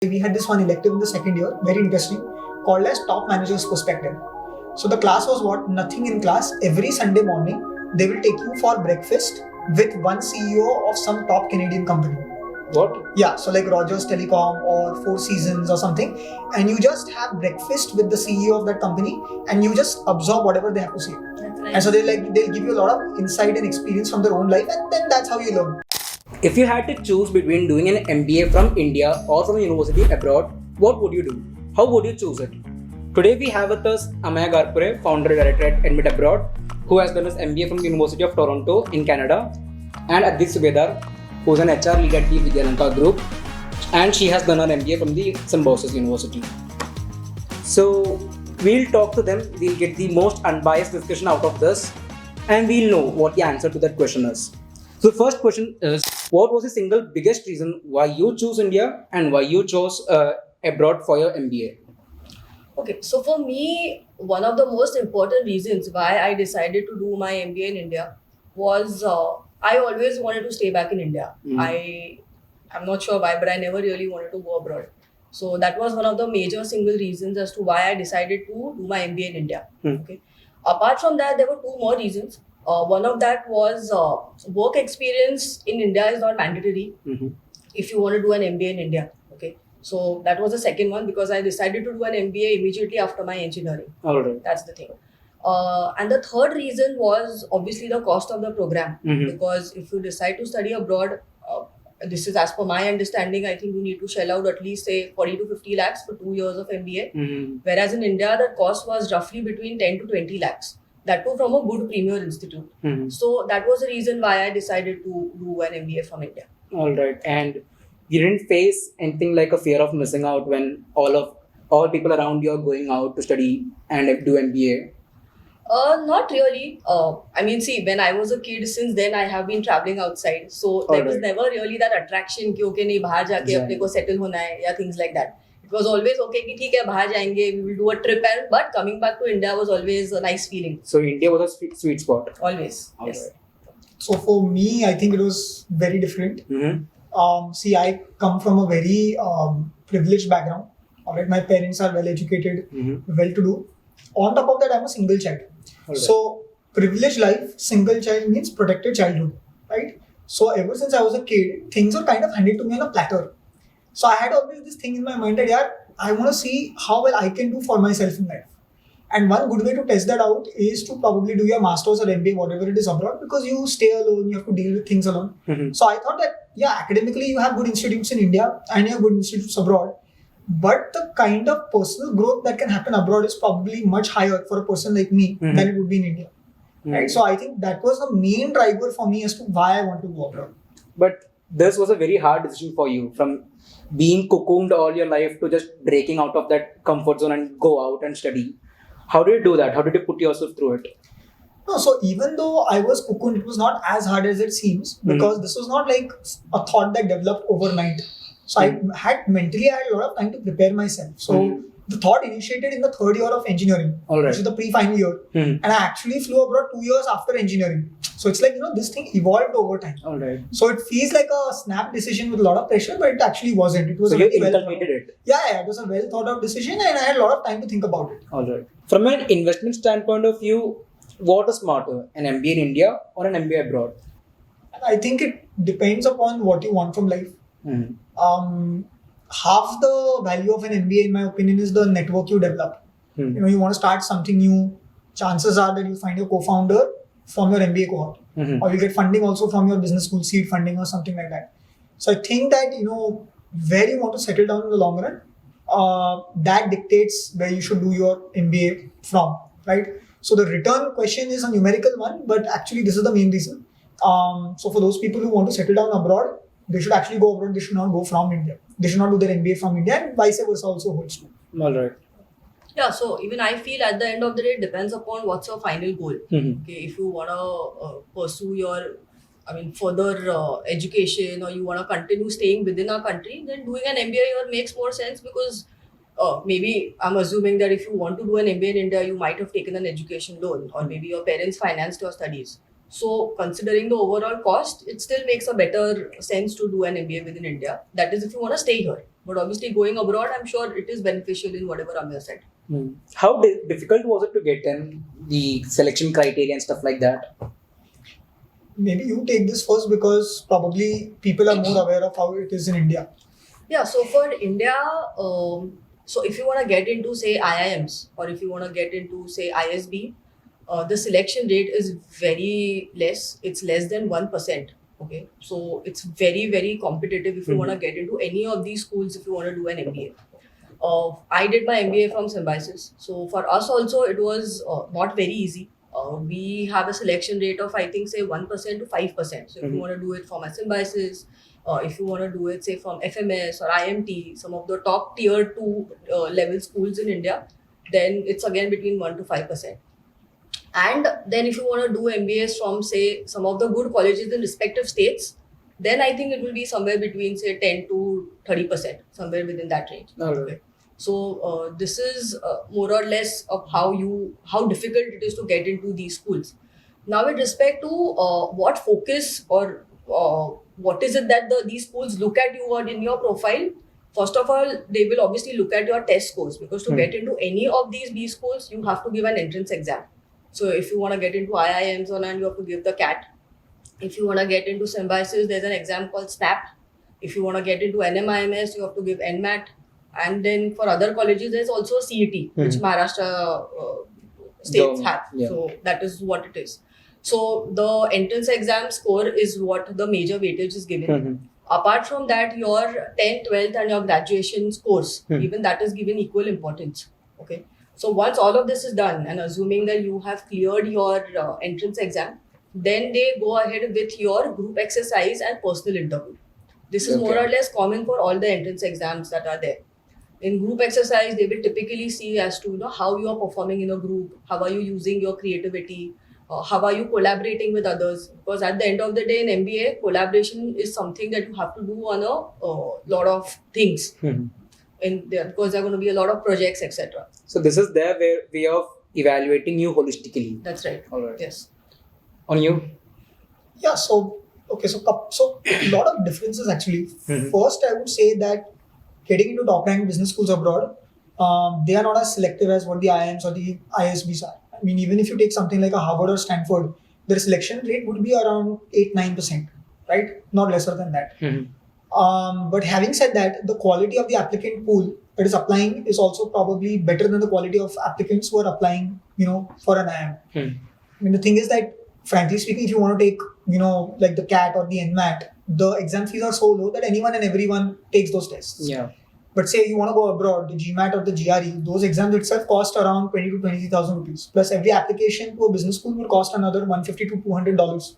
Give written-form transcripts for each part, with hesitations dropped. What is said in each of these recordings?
We had this one elective in the second year, very interesting, called as Top Manager's Perspective. So the class was what? Nothing in class. Every Sunday morning, they will take you for breakfast with one CEO of some top Canadian company. What? Yeah, so like Rogers Telecom or Four Seasons or something, and you just have breakfast with the CEO of that company, and you just absorb whatever they have to say. That's nice. And so they'll give you a lot of insight and experience from their own life, and then that's how you learn. If you had to choose between doing an MBA from India or from a university abroad, what would you do? How would you choose it? Today we have with us Ameya, founder director at Admit Abroad, who has done his MBA from the University of Toronto in Canada, and Aditi, who is an HR lead at the Vidyananta Group, and she has done her MBA from the Symbiosis University. So we'll talk to them, we'll get the most unbiased discussion out of this, and we'll know what the answer to that question is. So the first question is, what was the single biggest reason why you chose India and why you chose abroad for your MBA? Okay, so for me, one of the most important reasons why I decided to do my MBA in India was I always wanted to stay back in India. I'm not sure why, but I never really wanted to go abroad. So that was one of the major single reasons as to why I decided to do my MBA in India. Okay. Apart from that, there were two more reasons. One of that was work experience in India is not mandatory if you want to do an MBA in India. Okay, so that was the second one because I decided to do an MBA immediately after my engineering. All right. That's the thing. And the third reason was obviously the cost of the program because if you decide to study abroad, this is as per my understanding, I think you need to shell out at least say 40 to 50 lakhs for 2 years of MBA. Whereas in India, the cost was roughly between 10 to 20 lakhs. That too from a good premier institute. So that was the reason why I decided to do an MBA from India. All right. And you didn't face anything like a fear of missing out when all people around you are going out to study and do MBA? Not really. I mean, see, when I was a kid, since then I have been traveling outside. So there was never really that attraction कि okay नहीं बाहर जाके अपने को settle होना है या things like that. It was always okay कि ठीक है बाहर जाएंगे, we will do a trip, but coming back to India was always a nice feeling. So India was a sweet spot. Always. Yes. Right. So for me, I think it was very different. See, I come from a very privileged background. Alright, my parents are well educated, well-to-do. On top of that, I'm a single child. So privileged life, single child means protected childhood, right? So ever since I was a kid, things were kind of handed to me on a platter. So I had always this thing in my mind that I want to see how well I can do for myself in life. And one good way to test that out is to probably do your master's or MBA, whatever it is abroad, because you stay alone, you have to deal with things alone. So I thought that, academically you have good institutes in India and you have good institutes abroad. But the kind of personal growth that can happen abroad is probably much higher for a person like me than it would be in India. Right? So I think that was the main driver for me as to why I want to go abroad. But this was a very hard decision for you, from being cocooned all your life to just breaking out of that comfort zone and go out and study. How did you do that? How did you put yourself through it? No, so even though I was cocooned, it was not as hard as it seems because this was not like a thought that developed overnight. So I had a lot of time to prepare myself. So the thought initiated in the third year of engineering, which is the pre-final year. And I actually flew abroad 2 years after engineering. So it's like, this thing evolved over time. All right. So it feels like a snap decision with a lot of pressure, but it actually wasn't. It was so you inculcated it? Yeah, it was a well thought out decision and I had a lot of time to think about it. All right. From an investment standpoint of view, what is smarter, an MBA in India or an MBA abroad? I think it depends upon what you want from life. Half the value of an MBA, in my opinion, is the network you develop. You want to start something new. Chances are that you find your co-founder from your MBA cohort, or you get funding also from your business school, seed funding or something like that. So I think that where you want to settle down in the long run, that dictates where you should do your MBA from, right? So the return question is a numerical one, but actually this is the main reason. So for those people who want to settle down abroad, they should actually go abroad. They should not go from India. They should not do their MBA from India, and vice versa also holds true. All right. Yeah, so even I feel at the end of the day, it depends upon what's your final goal. Okay, if you want to pursue your, further education, or you want to continue staying within our country, then doing an MBA here makes more sense because maybe I'm assuming that if you want to do an MBA in India, you might have taken an education loan, or maybe your parents financed your studies. So considering the overall cost, it still makes a better sense to do an MBA within India. That is if you want to stay here. But obviously going abroad, I'm sure it is beneficial in whatever Ameya said. How difficult was it to get in the selection criteria and stuff like that? Maybe you take this first because probably people are more aware of how it is in India. Yeah, so for India, so if you want to get into say IIMs or if you want to get into say ISB, the selection rate is very less. It's less than 1%. Okay, so it's very competitive if you want to get into any of these schools. If you want to do an MBA, I did my MBA from Symbiosis. So for us also, it was not very easy. We have a selection rate of I think say 1% to 5%. So if you want to do it from a Symbiosis, if you want to do it say from FMS or IMT, some of the top tier 2 level schools in India, then it's again between 1 to 5%. And then if you want to do MBAs from say some of the good colleges in respective states, then I think it will be somewhere between say 10 to 30%, somewhere within that range. Okay. So this is more or less of how difficult it is to get into these schools. Now with respect to what focus or what is it that these schools look at you or in your profile, first of all, they will obviously look at your test scores, because to get into any of these B schools, you have to give an entrance exam. So if you want to get into IIMs or you have to give the CAT. If you want to get into Symbiosis, there's an exam called SNAP. If you want to get into NMIMS, you have to give NMAT. And then for other colleges, there's also CET, which Maharashtra states have. Yeah. So that is what it is. So the entrance exam score is what the major weightage is given. Apart from that, your 10th, 12th and your graduation scores, even that is given equal importance. Okay. So once all of this is done, and assuming that you have cleared your entrance exam, then they go ahead with your group exercise and personal interview. This is more or less common for all the entrance exams that are there. In group exercise, they will typically see as to how you are performing in a group, how are you using your creativity, how are you collaborating with others. Because at the end of the day in MBA, collaboration is something that you have to do on a lot of things. Because there are going to be a lot of projects, etc. So this is their way of evaluating you holistically. That's right. All right. Yes. On you? Yeah. So a lot of differences actually. First, I would say that getting into top ranked business schools abroad, they are not as selective as what the IIMs or the ISBs are. I mean, even if you take something like a Harvard or Stanford, their selection rate would be around 8-9%, right? Not lesser than that. But having said that, the quality of the applicant pool that is applying is also probably better than the quality of applicants who are applying, for an IIM. I mean, the thing is that, frankly speaking, if you want to take, like the CAT or the NMAT, the exam fees are so low that anyone and everyone takes those tests. Yeah. But say you want to go abroad, the GMAT or the GRE, those exams itself cost around 20 to 23,000 rupees. Plus every application to a business school will cost another $150 to $200.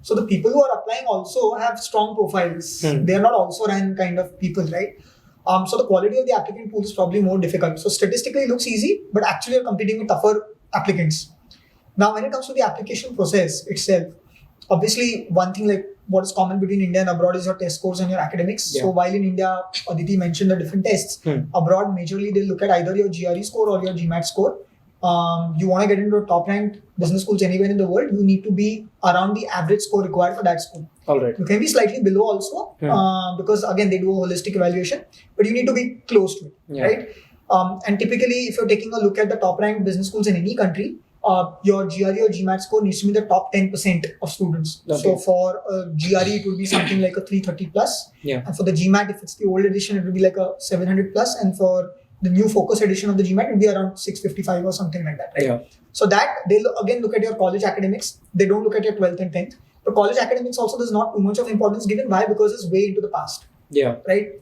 So the people who are applying also have strong profiles. They are not also ran kind of people, right? So the quality of the applicant pool is probably more difficult. So statistically it looks easy, but actually you're competing with tougher applicants. Now, when it comes to the application process itself, obviously one thing like what is common between India and abroad is your test scores and your academics. Yeah. So while in India, Aditi mentioned the different tests, abroad majorly they look at either your GRE score or your GMAT score. You want to get into a top ranked business schools anywhere in the world, you need to be around the average score required for that school. All right. You can be slightly below also because again they do a holistic evaluation, but you need to be close to it, right? And typically if you're taking a look at the top ranked business schools in any country, your GRE or GMAT score needs to be the top 10% of students. Okay. So for GRE, it will be something like a 330 plus. Yeah. And for the GMAT, if it's the old edition, it will be like a 700 plus. And for the new focus edition of the GMAT, it will be around 655 or something like that. Right? Yeah. So that they'll again look at your college academics. They don't look at your 12th and 10th. But college academics also there's not too much of importance given. Why? Because it's way into the past. Yeah. Right.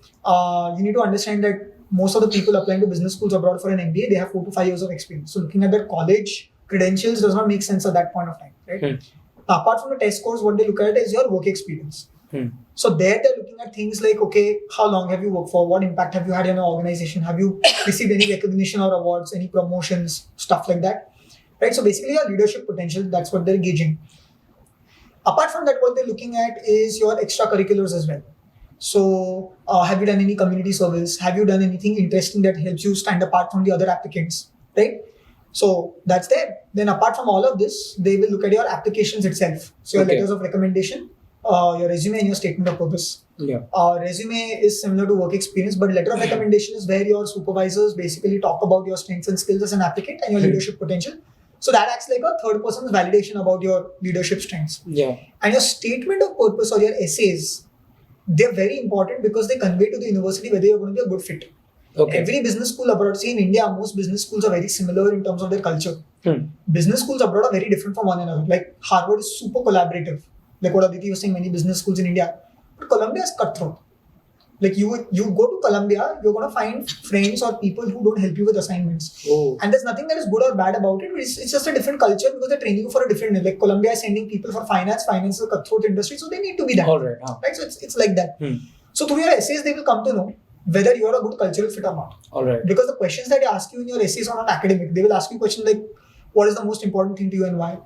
You need to understand that most of the people applying to business schools abroad for an MBA, they have 4 to 5 years of experience. So looking at their college credentials does not make sense at that point of time, right? Apart from the test scores, what they look at is your work experience. So they're looking at things like, okay, how long have you worked for? What impact have you had in an organization? Have you received any recognition or awards, any promotions, stuff like that, right? So basically your leadership potential, that's what they're gauging. Apart from that, what they're looking at is your extracurriculars as well. So have you done any community service? Have you done anything interesting that helps you stand apart from the other applicants, right? So that's there. Then apart from all of this, they will look at your applications itself. So your letters of recommendation, your resume and your statement of purpose. Yeah. Resume is similar to work experience, but letter of recommendation is where your supervisors basically talk about your strengths and skills as an applicant and your leadership potential. So that acts like a third person's validation about your leadership strengths. Yeah. And your statement of purpose or your essays, they're very important because they convey to the university whether you're going to be a good fit. Okay. Every business school abroad, see in India, most business schools are very similar in terms of their culture. Business schools abroad are very different from one another. Like Harvard is super collaborative. Like what Aditi was saying, many business schools in India. But Columbia is cutthroat. Like you go to Columbia, you're going to find friends or people who don't help you with assignments. Oh. And there's nothing that is good or bad about it. It's just a different culture because they're training you for a different. Like Columbia is sending people for finance. Finance is a cutthroat industry, so they need to be that. All right. Right. So it's like that. So through your essays, they will come to know whether you're a good cultural fit or not. All right. Because the questions that they ask you in your essays are not academic. They will ask you questions like, what is the most important thing to you and why?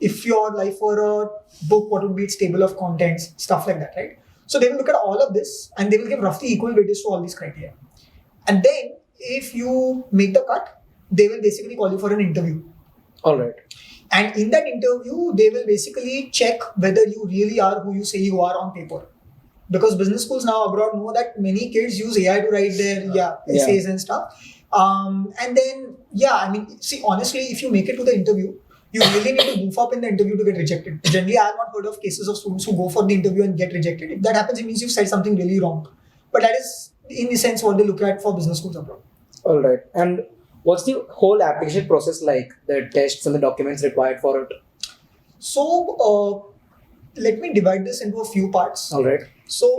If your life were a book, what would be its table of contents? Stuff like that, right? So they will look at all of this and they will give roughly equal weightage to all these criteria. And then if you make the cut, they will basically call you for an interview. All right. And in that interview, they will basically check whether you really are who you say you are on paper. Because business schools now abroad know that many kids use AI to write their essays and stuff. And then, see, honestly, if you make it to the interview, you really need to goof up in the interview to get rejected. Generally, I have not heard of cases of students who go for the interview and get rejected. If that happens, it means you've said something really wrong. But that is, in a sense, what they look at for business schools abroad. All right. And what's the whole application process like? The tests and the documents required for it? So, let me divide this into a few parts. All right. So,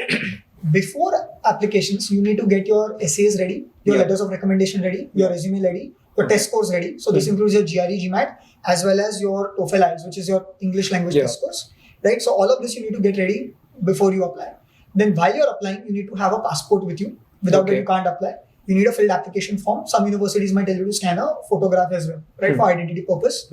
before applications, you need to get your essays ready, your letters of recommendation ready, your resume ready, your test scores ready. So, this includes your GRE, GMAT, as well as your TOEFL IELTS, which is your English language test scores. Right? So, all of this you need to get ready before you apply. Then, while you're applying, you need to have a passport with you. Without that, you can't apply. You need a filled application form. Some universities might tell you to scan a photograph as well, right, for identity purpose.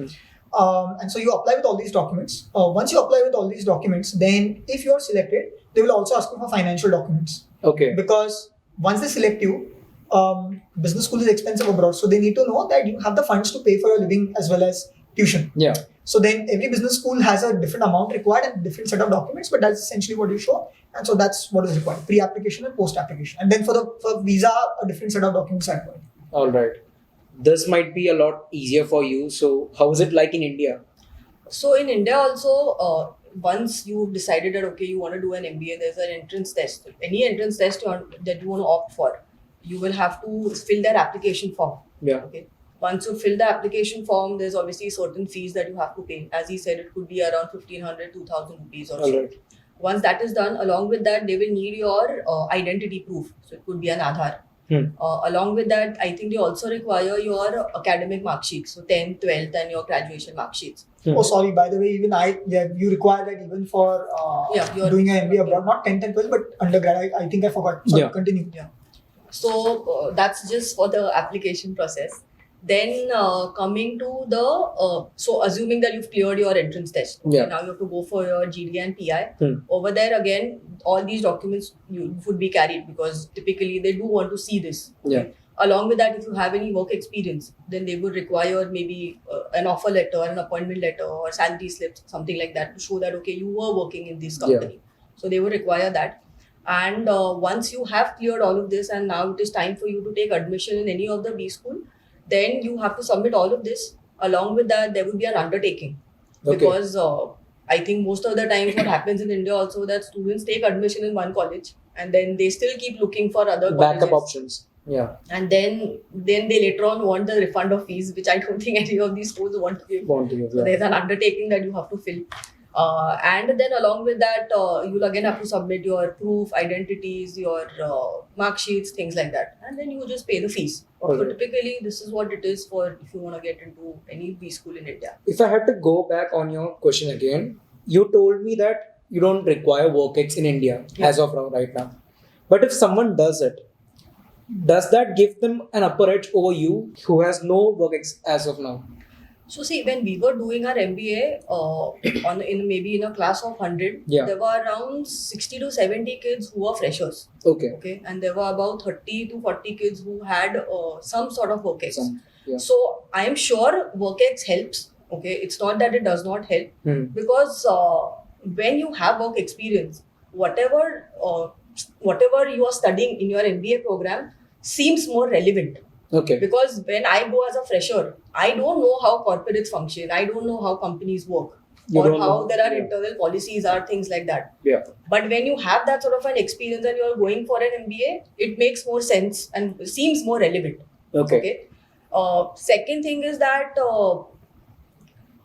And so you apply with all these documents. Once you apply with all these documents, then if you are selected, they will also ask you for financial documents. Okay. Because once they select you, business school is expensive abroad, so they need to know that you have the funds to pay for your living as well as tuition. Yeah. So then every business school has a different amount required and different set of documents, but that's essentially what you show. And so that's what is required, pre-application and post-application. And then for visa, a different set of documents are required. All right. This might be a lot easier for you. So how is it like in India? So in India also, once you've decided that, okay, you want to do an MBA, there's an entrance test. Any entrance test that you want to opt for, you will have to fill their application form. Yeah. Okay. Once you fill the application form, there's obviously certain fees that you have to pay. As he said, it could be around 1,500, 2,000 rupees or so. Right. Once that is done, along with that, they will need your identity proof. So it could be an Aadhaar. Along with that, I think they also require your academic mark sheets. So 10th, 12th and your graduation mark sheets. Oh, sorry. By the way, even you require that even for doing an MBA abroad. Not 10th and 12th, but undergrad. I think I forgot. Sorry, continue. Yeah. So that's just for the application process. Then coming to the, so assuming that you've cleared your entrance test, now you have to go for your GD and PI. Over there again, all these documents you would be carried because typically they do want to see this. Okay? Along with that, if you have any work experience, then they would require maybe an offer letter, an appointment letter or salary slips, something like that to show that, okay, you were working in this company. So they would require that. And once you have cleared all of this and now it is time for you to take admission in any of the B school, then you have to submit all of this. Along with that, there will be an undertaking. Because I think most of the times what happens in India also that students take admission in one college and then they still keep looking for other backup options. Yeah. And then they later on want the refund of fees, which I don't think any of these schools want to give. So there's an undertaking that you have to fill. And then along with that, you'll again have to submit your proof, identities, your mark sheets, things like that. And then you just pay the fees. So typically, this is what it is for if you want to get into any B school in India. If I had to go back on your question again, you told me that you don't require work ex in India as of now, right now. But if someone does it, does that give them an upper edge over you who has no work ex as of now? So see, when we were doing our MBA, in a class of 100, there were around 60 to 70 kids who were freshers. Okay. And there were about 30 to 40 kids who had some sort of work ex. So I am sure work ex helps. Okay, it's not that it does not help because when you have work experience, whatever you are studying in your MBA program seems more relevant. Okay. Because when I go as a fresher, I don't know how corporates function. I don't know how companies work. You or don't how know. there are internal policies or things like that. Yeah. But when you have that sort of an experience and you're going for an MBA, it makes more sense and seems more relevant. Okay. Second thing is that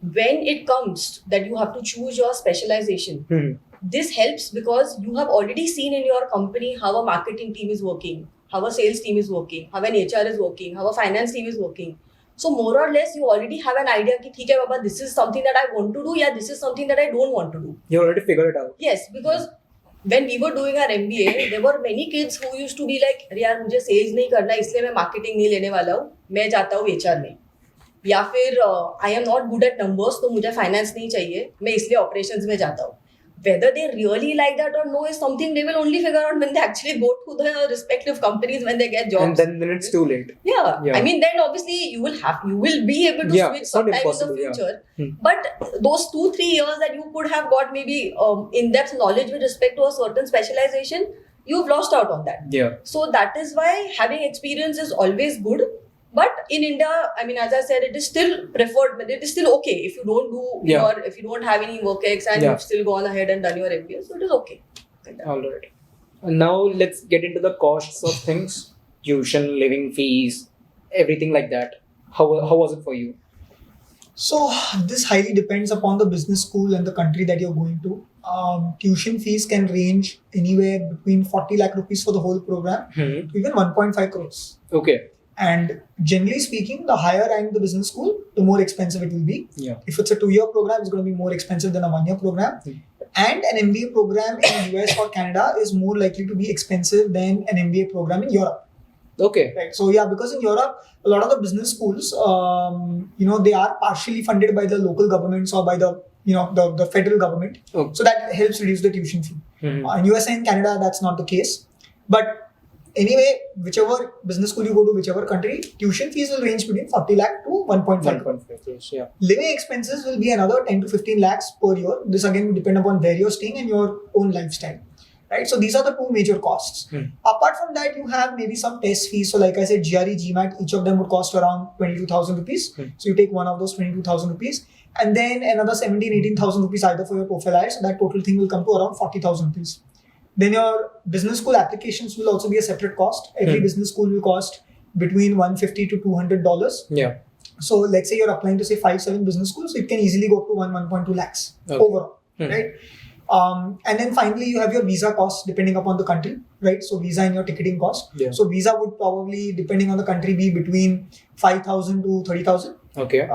when it comes that you have to choose your specialization, this helps because you have already seen in your company how a marketing team is working, how a sales team is working, how an HR is working, how a finance team is working. So more or less, you already have an idea that, okay, Baba, this is something that I want to do, yeah, this is something that I don't want to do. You already figured it out. Yes, because when we were doing our MBA, there were many kids who used to be like, अरे यार मुझे sales नहीं करना इसलिए मैं marketing नहीं लेने वाला हूँ, मैं जाता हूँ HR में. या फिर I am not good at numbers, तो मुझे finance नहीं चाहिए, मैं इसलिए operations में जाता हूँ. Whether they really like that or no is something they will only figure out when they actually go to the respective companies when they get jobs. And then it's too late. Yeah. Yeah. I mean, then obviously you will be able to switch sometime in the future. Yeah. But those 2-3 years that you could have got maybe in-depth knowledge with respect to a certain specialization, you've lost out on that. Yeah. So that is why having experience is always good. But in India, I mean, as I said, it is still preferred, but it is still okay if you don't do if you don't have any work ex and you've still gone ahead and done your MBA. So it is okay. All right. And now let's get into the costs of things. Tuition, living fees, everything like that. How was it for you? So this highly depends upon the business school and the country that you're going to. Tuition fees can range anywhere between 40 lakh rupees for the whole program to even 1.5 crores. Okay. And generally speaking, the higher rank the business school, the more expensive it will be. Yeah. If it's a 2-year program, it's going to be more expensive than a 1-year program. And an MBA program in US or Canada is more likely to be expensive than an MBA program in Europe. Okay. Right. So yeah, because in Europe, a lot of the business schools, they are partially funded by the local governments or by the federal government. Okay. So that helps reduce the tuition fee. In USA and Canada, that's not the case. But anyway, whichever business school you go to, whichever country, tuition fees will range between 40 lakh to 1.5 crore. Yeah. Living expenses will be another 10 to 15 lakhs per year. This again will depend upon where you're staying and your own lifestyle. Right? So these are the two major costs. Apart from that, you have maybe some test fees. So like I said, GRE, GMAT, each of them would cost around 22,000 rupees. So you take one of those 22,000 rupees and then another 18,000 rupees either for your TOEFL. So that total thing will come to around 40,000 rupees. Then your business school applications will also be a separate cost. Every business school will cost between $150 to $200. Yeah. So let's say you're applying to say 5-7 business schools, so it can easily go up to 1.2 lakhs overall, right? And then finally you have your visa costs depending upon the country, right? So visa and your ticketing cost. Yeah. So visa would probably, depending on the country, be between 5,000 to 30,000. Okay.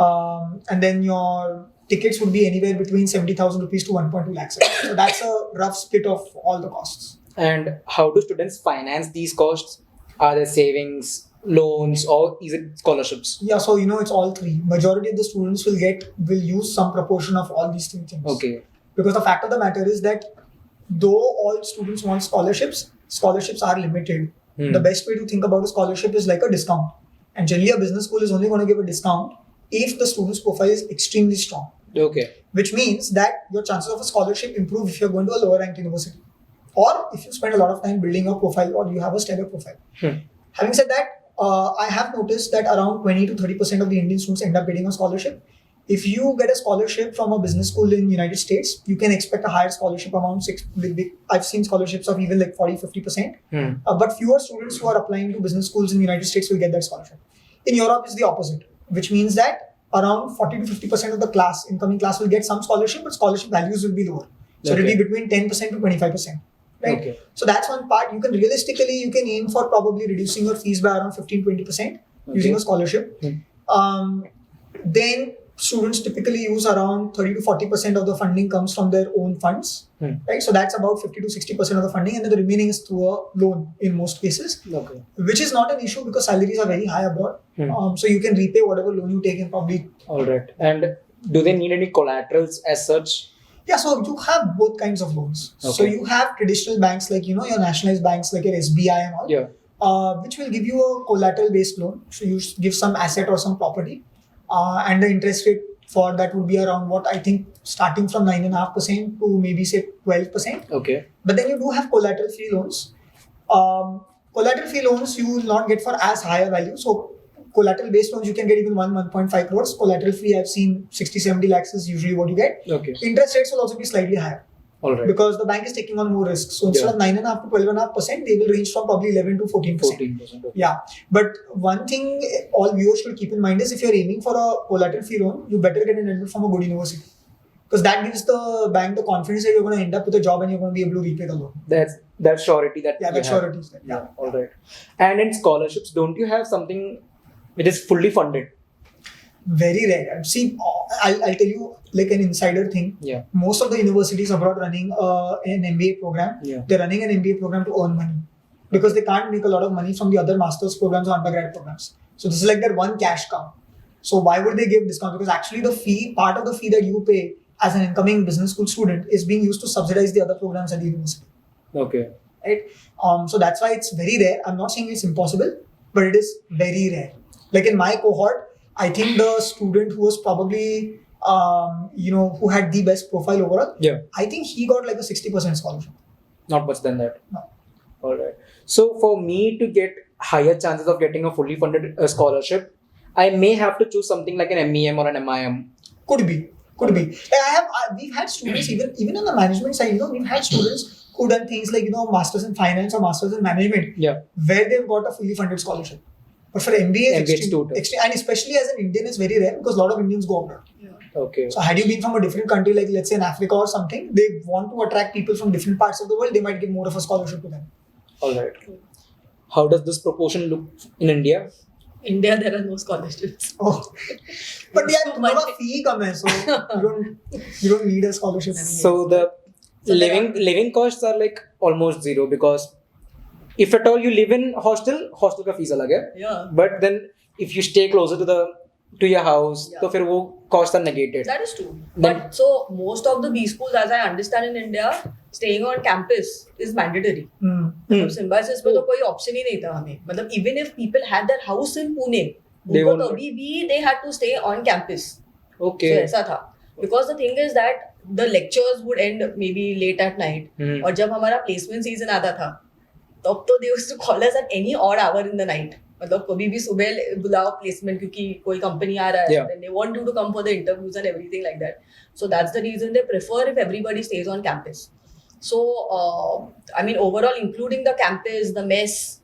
And then your tickets would be anywhere between 70,000 rupees to 1.2 lakhs. So that's a rough split of all the costs. And how do students finance these costs? Are there savings, loans, or is it scholarships? Yeah, so it's all three. Majority of the students will use some proportion of all these three things. Okay. Because the fact of the matter is that though all students want scholarships are limited. The best way to think about a scholarship is like a discount. And generally a business school is only going to give a discount if the student's profile is extremely strong. Okay. Which means that your chances of a scholarship improve if you're going to a lower ranked university. Or if you spend a lot of time building a profile or you have a stellar profile. Having said that, I have noticed that around 20 to 30% of the Indian students end up getting a scholarship. If you get a scholarship from a business school in the United States, you can expect a higher scholarship amount. I've seen scholarships of even like 40-50%. But fewer students who are applying to business schools in the United States will get that scholarship. In Europe, it's the opposite, which means that around 40 to 50% of the incoming class will get some scholarship, but scholarship values will be lower. So it will be between 10% to 25%. Right? Okay. So that's one part. You can aim for probably reducing your fees by around 15-20% using a scholarship. Then students typically use around 30 to 40% of the funding comes from their own funds. Right? So that's about 50 to 60% of the funding, and then the remaining is through a loan in most cases. Okay. Which is not an issue because salaries are very high abroad. So you can repay whatever loan you take in probably. All right. And do they need any collaterals as such? Yeah, so you have both kinds of loans. Okay. So you have traditional banks like, your nationalized banks like your SBI and all. Yeah. Which will give you a collateral based loan. So you give some asset or some property. And the interest rate for that would be around what I think starting from 9.5% to maybe say 12%. Okay. But then you do have collateral free loans. Collateral free loans you will not get for as higher value. So collateral based loans you can get even 1.5 crores. Collateral free I've seen 60-70 lakhs is usually what you get. Okay. Interest rates will also be slightly higher. All right. Because the bank is taking on more risk. So instead of 9.5 to 12.5%, they will range from probably 11 to 14%. 14%. Okay. Yeah. But one thing all viewers should keep in mind is if you're aiming for a collateral free loan, you better get enrolled from a good university. Because that gives the bank the confidence that you're going to end up with a job and you're going to be able to repay the loan. That's surety that that surety is there. Yeah. All right. And in scholarships, don't you have something which is fully funded? Very rare. See, I'll tell you like an insider thing. Yeah. Most of the universities abroad running an MBA program, they're running an MBA program to earn money because they can't make a lot of money from the other master's programs or undergrad programs. So this is like their one cash cow. So why would they give discount? Because actually part of the fee that you pay as an incoming business school student is being used to subsidize the other programs at the university. Okay. Right. So that's why it's very rare. I'm not saying it's impossible, but it is very rare. Like in my cohort, I think the student who was probably, who had the best profile overall, I think he got like a 60% scholarship. Not much than that. No. All right. So for me to get higher chances of getting a fully funded scholarship, I may have to choose something like an MEM or an MIM. Could be. We've had students even on the management side. We've had students who done things like masters in finance or masters in management, where they've got a fully funded scholarship. But for MBA, and especially as an Indian, it's very rare because a lot of Indians go abroad. Yeah. Okay. So had you been from a different country, like let's say in Africa or something, they want to attract people from different parts of the world. They might give more of a scholarship to them. All right. How does this proportion look in India? India, there are no scholarships. Oh, but yeah, no fee come hai, so you don't need a scholarship. So the living costs are like almost zero because if at all you live in hostel का fees अलग है. Yeah. But then if you stay closer to your house, तो फिर वो costs are negated. That is true. But so most of the B schools, as I understand in India, staying on campus is mandatory. Symbiosis में तो कोई option ही नहीं था हमें. मतलब even if people had their house in Pune, उनको तो भी they had to stay on campus. Okay. So ऐसा था. Because the thing is that the lectures would end maybe late at night. और जब हमारा placement season आता था, तब तो they used to call us at any odd hour in the night. मतलब कभी भी सुबह बुलाओ प्लेसमेंट क्योंकि कोई कंपनी आ रहा है, then they want you to come for the interviews and everything like that. So that's the reason they prefer if everybody stays on campus. So I mean overall, including the campus, the mess,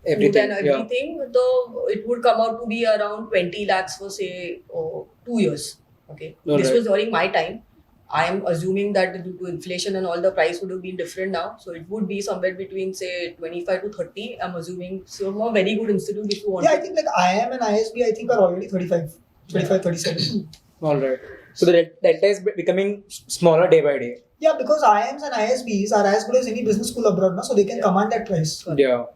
food and everything, so it would come out to be around 20 lakhs for say 2 years. Okay, this was during my time. I am assuming that due to inflation and all, the price would have been different now. So it would be somewhere between say 25 to 30. I'm assuming. So a very good institute if you want. Yeah, I think like IIM and ISB I think are already 35, 37. All right. So the delta is becoming smaller day by day. Yeah, because IIMs and ISBs are as good as any business school abroad now, so they can command that price. Yeah.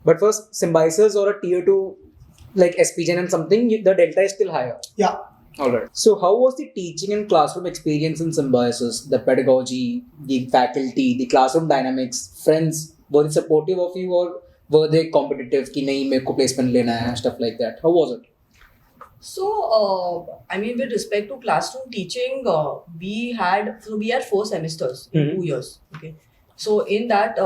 But for Symbiosis or a tier 2 like SPGN and something, the delta is still higher. Yeah. Alright. So how was the teaching and classroom experience in Symbiosis? The pedagogy, the faculty, the classroom dynamics, friends, were they supportive of you or were they competitive? Ki nahi, mere ko placement lena hai, stuff like that. How was it? So, I mean, with respect to classroom teaching, we had 4 semesters in 2 years. Okay. So in that,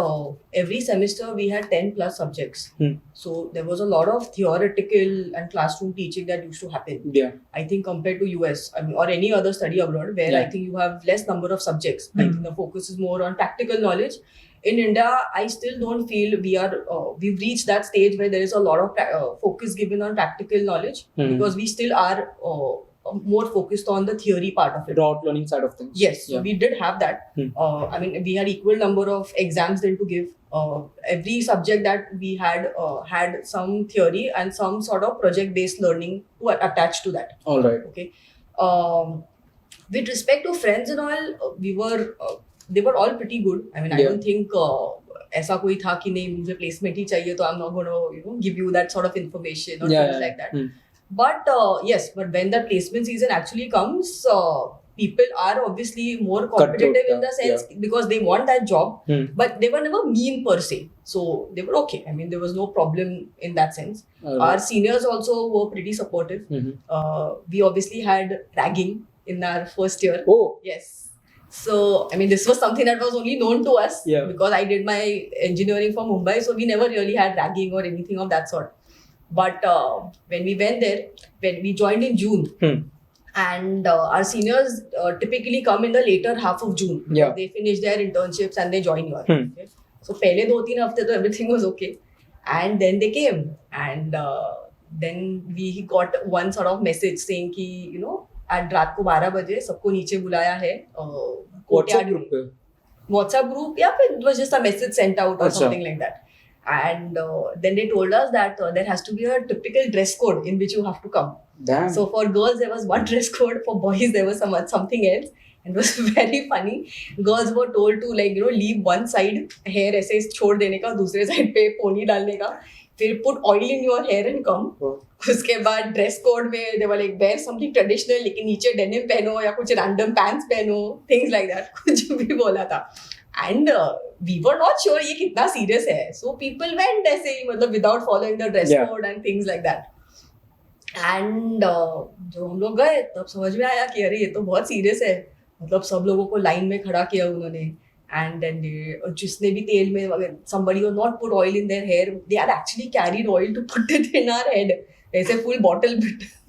every semester we had 10 plus subjects. So there was a lot of theoretical and classroom teaching that used to happen. Yeah. I think compared to US, I mean, or any other study abroad where I think you have less number of subjects. I think the focus is more on practical knowledge. In India, I still don't feel we've reached that stage where there is a lot of focus given on practical knowledge because we still are more focused on the theory part of it. Rote learning side of things. Yes, so we did have that. I mean, we had equal number of exams then to give. Every subject that we had had some theory and some sort of project-based learning to attach to that. All right. Okay. With respect to friends and all, they were all pretty good. I mean, I don't think ऐसा कोई था कि नहीं मुझे placement ही चाहिए तो I'm not going to give you that sort of information or things like that. But yes, but when the placement season actually comes, people are obviously more competitive in the sense because they want that job, but they were never mean per se. So they were okay. I mean, there was no problem in that sense. Our seniors also were pretty supportive. We obviously had ragging in our first year. Oh. Yes. So, I mean, this was something that was only known to us because I did my engineering from Mumbai. So we never really had ragging or anything of that sort. But when we went there, when we joined in June, and our seniors typically come in the later half of June. They finish their internships and they join here. Okay? So, pehle 2-3 hafte to everything was okay. And then they came. And then we got one sort of message saying ki, you know, at रात को 12 बजे सबको नीचे बुलाया है. WhatsApp group, yeah, it was just a message sent out or something like that. And then they told us that there has to be a typical dress code in which you have to come. Damn. So for girls there was one dress code, for boys there was something else. And it was very funny. Girls were told to, like, you know, leave one side hair ऐसे छोड़ देने का, दूसरे side पे pony डालने का, फिर put oil in your hair and come. उसके बाद dress code में they were like wear something traditional, लेकिन नीचे denim पहनो या कुछ random pants पहनो, things like that. कुछ भी बोला था. And we were not sure ये कितना serious है. So people went ऐसे ही, मतलब without following the dress code and things like that. And जो हम लोग गए तब समझ में आया कि अरे ये तो बहुत serious है. मतलब सब लोगों को लाइन में खड़ा किया उन्होंने. And then जिसने भी तेल में, somebody was not put oil in their hair, they had actually carried oil to put it in our head. ऐसे full bottle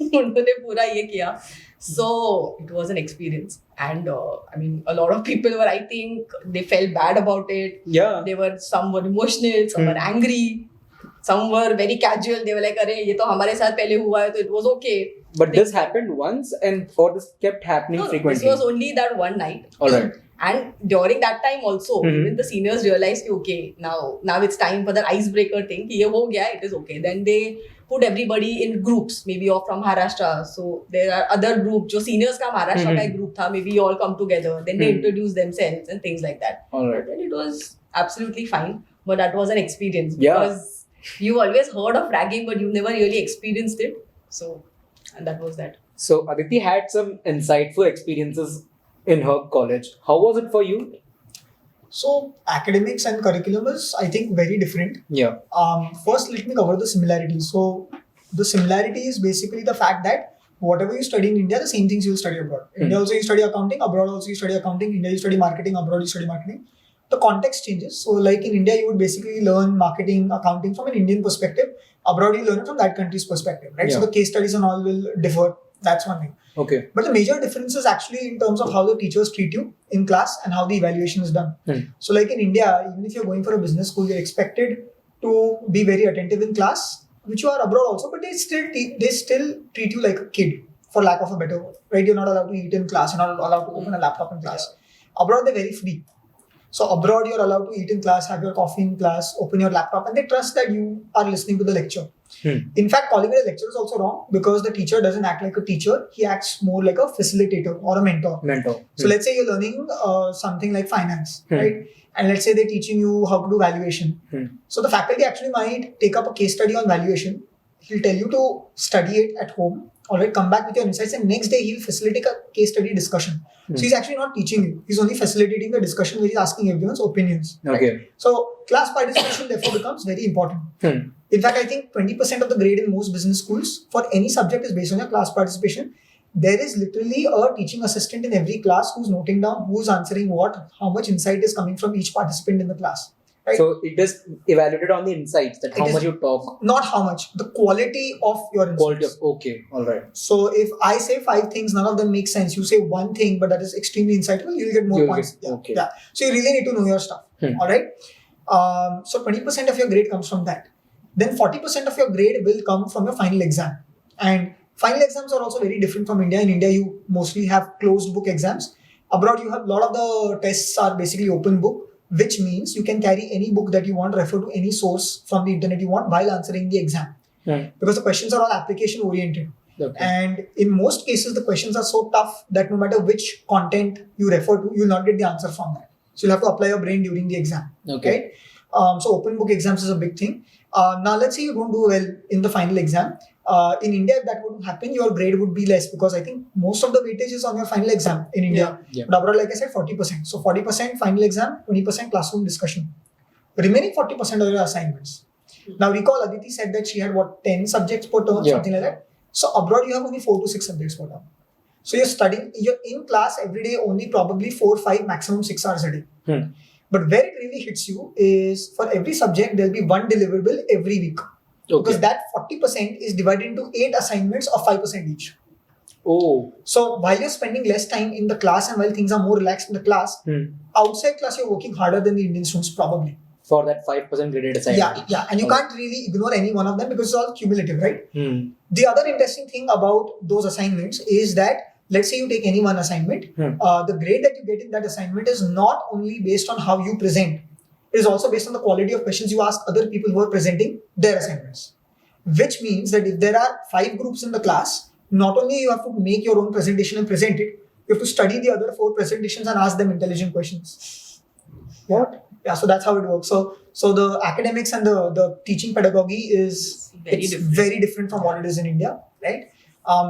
उन्होंने पूरा ये किया. So it was an experience, and I mean, a lot of people were, I think, they felt bad about it. Yeah. Some were emotional, some were angry, some were very casual. They were like, "अरे ये तो हमारे साथ पहले हुआ है, तो it was okay." But this happened once, or this kept happening frequently? This was only that one night. All right. And during that time also, even the seniors realized, okay, now it's time for the icebreaker thing. ये हो गया, it is okay. Then they put everybody in groups, maybe all from Maharashtra. So there are other groups, जो seniors का Maharashtra का एक group था, maybe you all come together. Then they introduce themselves and things like that. All right. Then it was absolutely fine. But that was an experience because you always heard of ragging, but you never really experienced it. So, and that was that. So Aditi had some insightful experiences in her college. How was it for you? So academics and curriculum is, I think, very different. Yeah. First, let me cover the similarities. So the similarity is basically the fact that whatever you study in India, the same things you will study abroad. India also you study accounting, abroad also you study accounting. India you study marketing, abroad you study marketing. The context changes. So like in India, you would basically learn marketing, accounting from an Indian perspective. Abroad, you learn it from that country's perspective, right? Yeah. So the case studies and all will differ. That's one thing. Okay. But the major difference is actually in terms of how the teachers treat you in class and how the evaluation is done. So like in India, even if you're going for a business school, you're expected to be very attentive in class, which you are abroad also, but they still treat you like a kid, for lack of a better word, right? You're not allowed to eat in class, you're not allowed to open a laptop in class. Abroad, they're very free. So abroad, you're allowed to eat in class, have your coffee in class, open your laptop, and they trust that you are listening to the lecture. In fact, calling it a lecture is also wrong because the teacher doesn't act like a teacher. He acts more like a facilitator or a mentor. So let's say you're learning something like finance, right? And let's say they're teaching you how to do valuation. So the faculty actually might take up a case study on valuation. He'll tell you to study it at home. All right, come back with your insights, and next day he'll facilitate a case study discussion. So he's actually not teaching you; he's only facilitating the discussion where he's asking everyone's opinions. Okay. Right? So class participation therefore becomes very important. In fact, I think 20% of the grade in most business schools for any subject is based on your class participation. There is literally a teaching assistant in every class who's noting down who's answering what, how much insight is coming from each participant in the class. Right? So it is evaluated on the insights, that how much you talk. Not how much, the quality of your insights. Quality of, okay, all right. So if I say 5 things, none of them make sense. You say one thing, but that is extremely insightful, you'll get more points. Okay. Yeah. So you really need to know your stuff. All right. So 20% of your grade comes from that. Then 40% of your grade will come from your final exam. And final exams are also very different from India. In India, you mostly have closed book exams. Abroad, you have a lot of the tests are basically open book, which means you can carry any book that you want, refer to any source from the internet you want while answering the exam. Because the questions are all application oriented. Okay. And in most cases, the questions are so tough that no matter which content you refer to, you'll not get the answer from that. So you'll have to apply your brain during the exam. Okay. Right? So open book exams is a big thing. Now, let's say you don't do well in the final exam. In India, if that would happen, your grade would be less because I think most of the weightage is on your final exam in India. Yeah. But abroad, like I said, 40%. So 40% final exam, 20% classroom discussion. Remaining 40% are your assignments. Now, recall Aditi said that she had 10 subjects per term, something like that. So abroad, you have only 4 to 6 subjects per term. So you're studying, you're in class every day only probably 4, 5, maximum 6 hours a day. But where it really hits you is for every subject, there'll be one deliverable every week. Because that 40% is divided into 8 assignments of 5% each. Oh. So while you're spending less time in the class and while things are more relaxed in the class, outside class you're working harder than the Indian students probably. For that 5% graded assignment. Yeah. And you can't really ignore any one of them because it's all cumulative, right? The The other interesting thing about those assignments is that let's say you take any one assignment, the grade that you get in that assignment is not only based on how you present, it is also based on the quality of questions you ask other people who are presenting their assignments. Which means that if there are 5 groups in the class, not only you have to make your own presentation and present it, you have to study the other 4 presentations and ask them intelligent questions. What? Yeah, so that's how it works. So the academics and the teaching pedagogy is very different from what it is in India, right?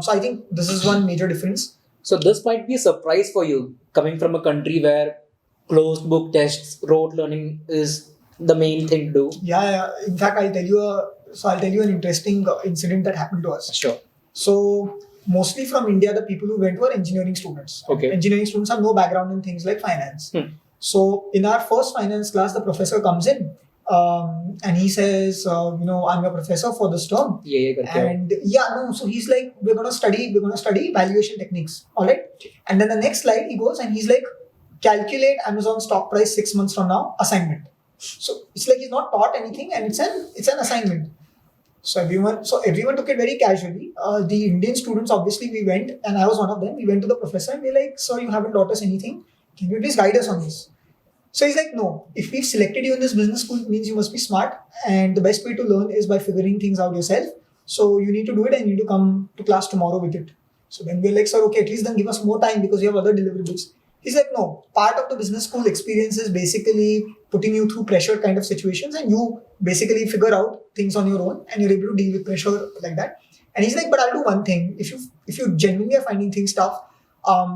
So I think this is one major difference. So this might be a surprise for you, coming from a country where closed book tests, rote learning is the main thing to do. Yeah. In fact, I'll tell you an interesting incident that happened to us. Sure. So mostly from India, the people who went were engineering students. Okay. Engineering students have no background in things like finance. So in our first finance class, the professor comes in and he says, I'm your professor for this term. So he's like, we're gonna study valuation techniques. All right. And then the next slide he goes and he's like, calculate Amazon stock price 6 months from now, assignment. So it's like he's not taught anything and it's an assignment. So everyone took it very casually. The Indian students, obviously, we went, and I was one of them. We went to the professor and we're like, sir, you haven't taught us anything. Can you please guide us on this? So he's like, no, if we've selected you in this business school, it means you must be smart. And the best way to learn is by figuring things out yourself. So you need to do it and you need to come to class tomorrow with it. So then we're like, sir, okay, at least then give us more time because you have other deliverables. He's like, no, part of the business school experience is basically putting you through pressure kind of situations and you basically figure out things on your own and you're able to deal with pressure like that. And he's like, but I'll do one thing. If you genuinely are finding things tough,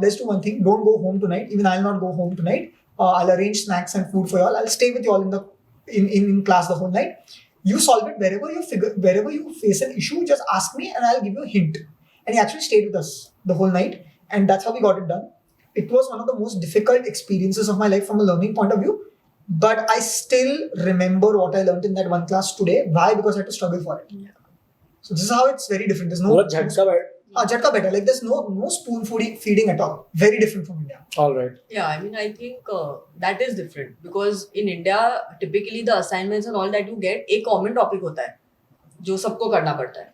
let's do one thing. Don't go home tonight. Even I'll not go home tonight. I'll arrange snacks and food for y'all. I'll stay with y'all in class the whole night. You solve it wherever you face an issue, just ask me and I'll give you a hint. And he actually stayed with us the whole night. And that's how we got it done. It was one of the most difficult experiences of my life from a learning point of view. But I still remember what I learned in that one class today. Why? Because I had to struggle for it. Yeah. So this is how it's very different. There's no jhatka beta. Like there's no spoon feeding at all. Very different from India. All right. Yeah, I mean, I think that is different because in India, typically the assignments and all that you get, एक common topic होता है, जो सबको करना पड़ता है.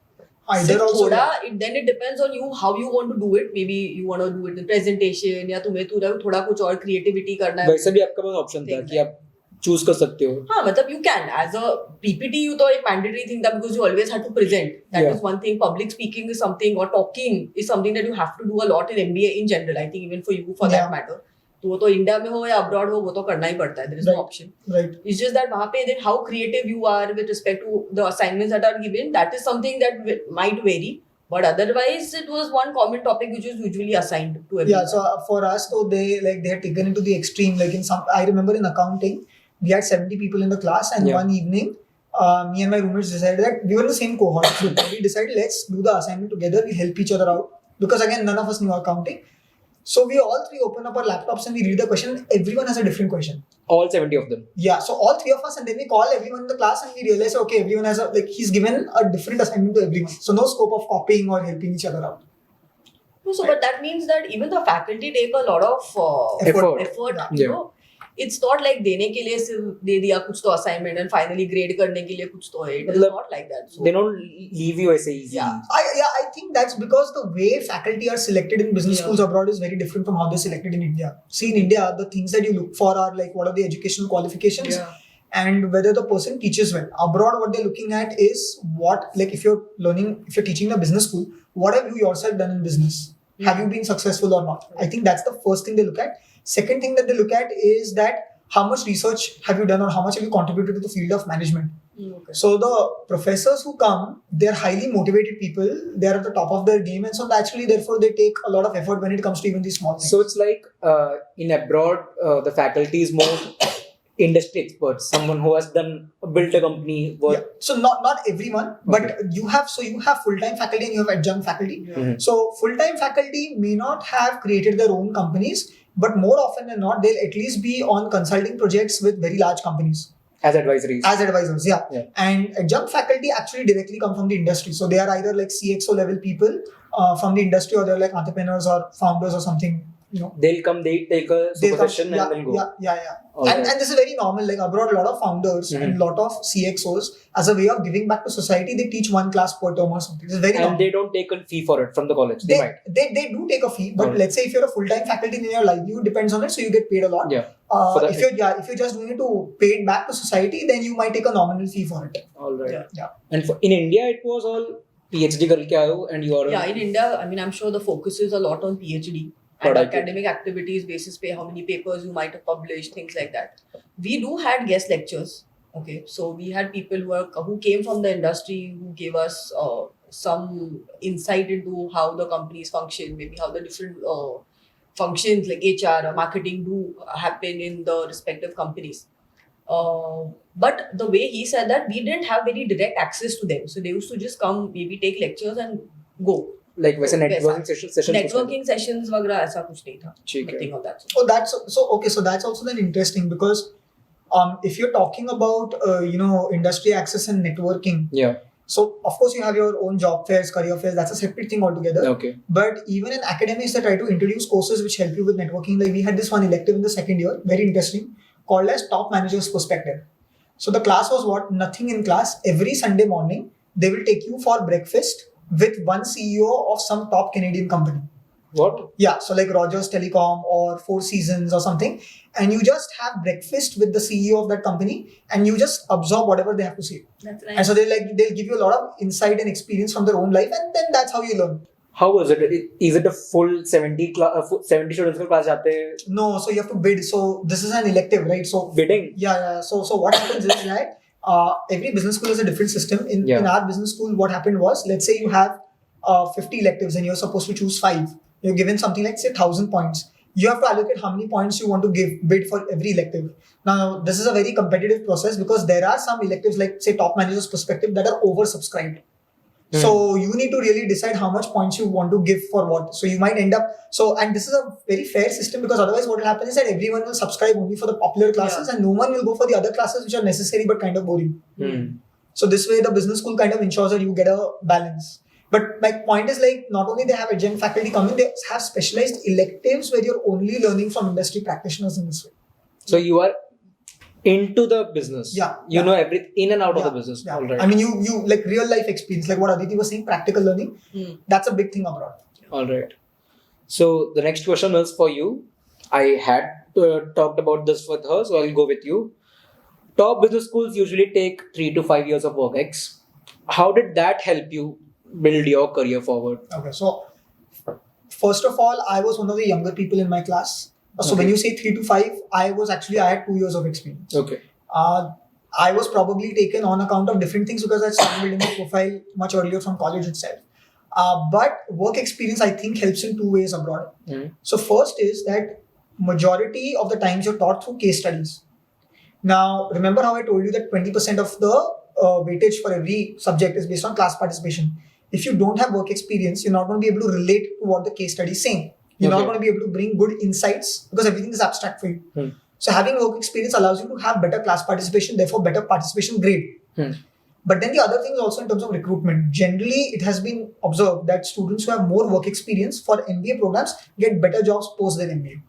Then it depends on you how you want to do it. Maybe you want to do it in presentation या तुम्हें थोड़ा कुछ और creativity करना है. वैसे भी आपका पास option था कि आप choose कर सकते हो. हाँ, मतलब you can as a PPT you तो एक mandatory thing था because you always had to present. That is one thing. Public speaking is something or talking is something that you have to do a lot in MBA in general. I think even for you for that matter. तो वो तो India में हो या abroad हो वो तो करना ही पड़ता है. There is no option. Right. It's just that वहाँ पे then how creative you are with respect to the assignments that are given, that is something that might vary. But otherwise, it was one common topic which is usually assigned to everyone. Yeah. So for us, though, they had taken it to the extreme. Like I remember in accounting, we had 70 people in the class, and one evening, me and my roommates decided that we were in the same cohort. So we decided let's do the assignment together. We help each other out because again, none of us knew accounting. So we all three open up our laptops and we read the question. Everyone has a different question. All 70 of them. Yeah. So all 3 of us, and then we call everyone in the class and we realize, okay, everyone has he's given a different assignment to everyone. So no scope of copying or helping each other out. So, but that means that even the faculty take a lot of effort. You know, it's not like देने के लिए सिर्फ दे दिया कुछ तो assignment and finally grade करने के लिए कुछ तो है. It is not like that. So, they don't leave you as easy. I think that's because the way faculty are selected in business schools abroad is very different from how they're selected in India. See, in India, the things that you look for are like what are the educational qualifications and whether the person teaches well. Abroad, what they're looking at is if you're teaching in a business school, what have you yourself done in business? Have you been successful or not? I think that's the first thing they look at. Second thing that they look at is that how much research have you done or how much have you contributed to the field of management? Okay. So the professors who come, they're highly motivated people. They're at the top of their game, and so naturally, therefore, they take a lot of effort when it comes to even these small things. So it's like in abroad, the faculty is more industry experts, someone who has built a company. Yeah. So not everyone, but you have full-time faculty and you have adjunct faculty. Mhm. So full-time faculty may not have created their own companies, but more often than not, they'll at least be on consulting projects with very large companies. As advisories. As advisors, yeah. And adjunct faculty actually directly come from the industry. So they are either like CXO level people from the industry, or they're like entrepreneurs or founders or something. They'll come, they take a super session and then go. Yeah. Okay. And this is very normal. Like abroad, a lot of founders and a lot of CXOs, as a way of giving back to society, they teach one class per term or something. It's very normal. And they don't take a fee for it from the college. They might. They do take a fee, but let's say if you're a full-time faculty, then your livelihood depends on it, so you get paid a lot. Yeah. If you're just doing it to pay it back to society, then you might take a nominal fee for it. All right. Yeah. And in India, it was all PhD karke aayo and you are. Yeah, in India, I mean, I'm sure the focus is a lot on PhD and academic activities, basis pay, how many papers you might have published, things like that. We do had guest lectures. Okay, so we had people who came from the industry, who gave us some insight into how the companies function, maybe how the different functions like HR or marketing do happen in the respective companies. But the way he said that, we didn't have very direct access to them. So they used to just come, maybe take lectures and go. Like वैसे networking sessions. Networking sessions वगैरह ऐसा कुछ नहीं था. Nothing of that. Oh, that's also then interesting, because if you're talking about industry access and networking, yeah. So of course you have your own job fairs, career fairs. That's a separate thing altogether. Okay. But even in academics, they try to introduce courses which help you with networking. Like we had this one elective in the second year, very interesting, called as Top Manager's Perspective. So the class was nothing in class. Every Sunday morning, they will take you for breakfast with one CEO of some top Canadian company. What? Yeah, so like Rogers Telecom or Four Seasons or something, and you just have breakfast with the CEO of that company, and you just absorb whatever they have to say. That's right. And so they'll give you a lot of insight and experience from their own life, and then that's how you learn. How was it? Is it a full 70 students class जाते? No, so you have to bid. So this is an elective, right? So bidding. Yeah. So what happens is that every business school has a different system. In our business school, what happened was, let's say you have 50 electives and you're supposed to choose 5. You're given something like, say, 1,000 points. You have to allocate how many points you want to bid for every elective. Now, this is a very competitive process, because there are some electives like, say, Top Manager's Perspective, that are oversubscribed. So you need to really decide how much points you want to give for what. So you might end up, and this is a very fair system, because otherwise what will happen is that everyone will subscribe only for the popular classes and no one will go for the other classes which are necessary but kind of boring. So this way the business school kind of ensures that you get a balance. But my point is, like, not only they have adjunct faculty coming, they have specialized electives where you're only learning from industry practitioners in this way. So you are into the business. Yeah. You know everything in and out of the business. Yeah. All right. I mean, you like real life experience, like what Aditi was saying, practical learning. That's a big thing abroad. All right. So the next question is for you. I had talked about this with her, so I'll go with you. Top business schools usually take 3 to 5 years of work ex. How did that help you build your career forward? Okay, so first of all, I was one of the younger people in my class. So when you say 3 to 5, I had 2 years of experience. Okay. I was probably taken on account of different things, because I started building my profile much earlier from college itself. But work experience, I think, helps in 2 ways abroad. So first is that majority of the times you're taught through case studies. Now, remember how I told you that 20% of the weightage for every subject is based on class participation. If you don't have work experience, you're not going to be able to relate to what the case study is saying. You're not going to be able to bring good insights, because everything is abstract for you. So having work experience allows you to have better class participation, therefore better participation grade. But then the other thing is also in terms of recruitment. Generally, it has been observed that students who have more work experience for MBA programs get better jobs post their MBA.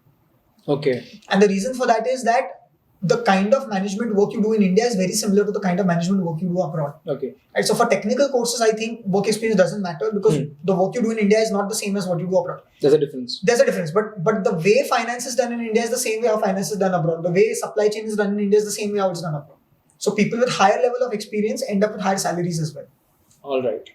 Okay. And the reason for that is that the kind of management work you do in India is very similar to the kind of management work you do abroad. Okay. Right. So for technical courses, I think work experience doesn't matter, because the work you do in India is not the same as what you do abroad. There's a difference. There's a difference. But the way finance is done in India is the same way how finance is done abroad. The way supply chain is done in India is the same way how it's done abroad. So people with higher level of experience end up with higher salaries as well. All right.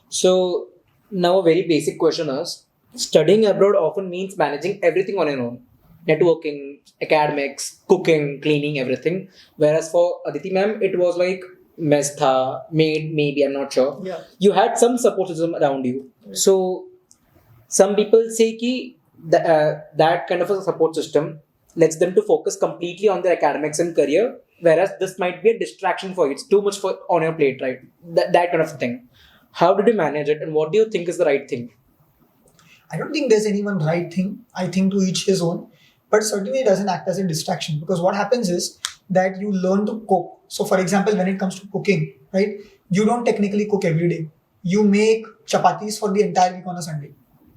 So now a very basic question is, studying abroad often means managing everything on your own. Networking, academics, cooking, cleaning, everything. Whereas for Aditi ma'am, it was like mess tha, maid, maybe, I'm not sure. Yeah. You had some support system around you. So some people say ki that kind of a support system lets them to focus completely on their academics and career, whereas this might be a distraction for you. It's too much on your plate, right? That kind of thing. How did you manage it, and what do you think is the right thing? I don't think there's any one right thing. I think to each his own. But certainly it doesn't act as a distraction, because what happens is that you learn to cook. So for example, when it comes to cooking, right, you don't technically cook every day. You make chapatis for the entire week on a Sunday.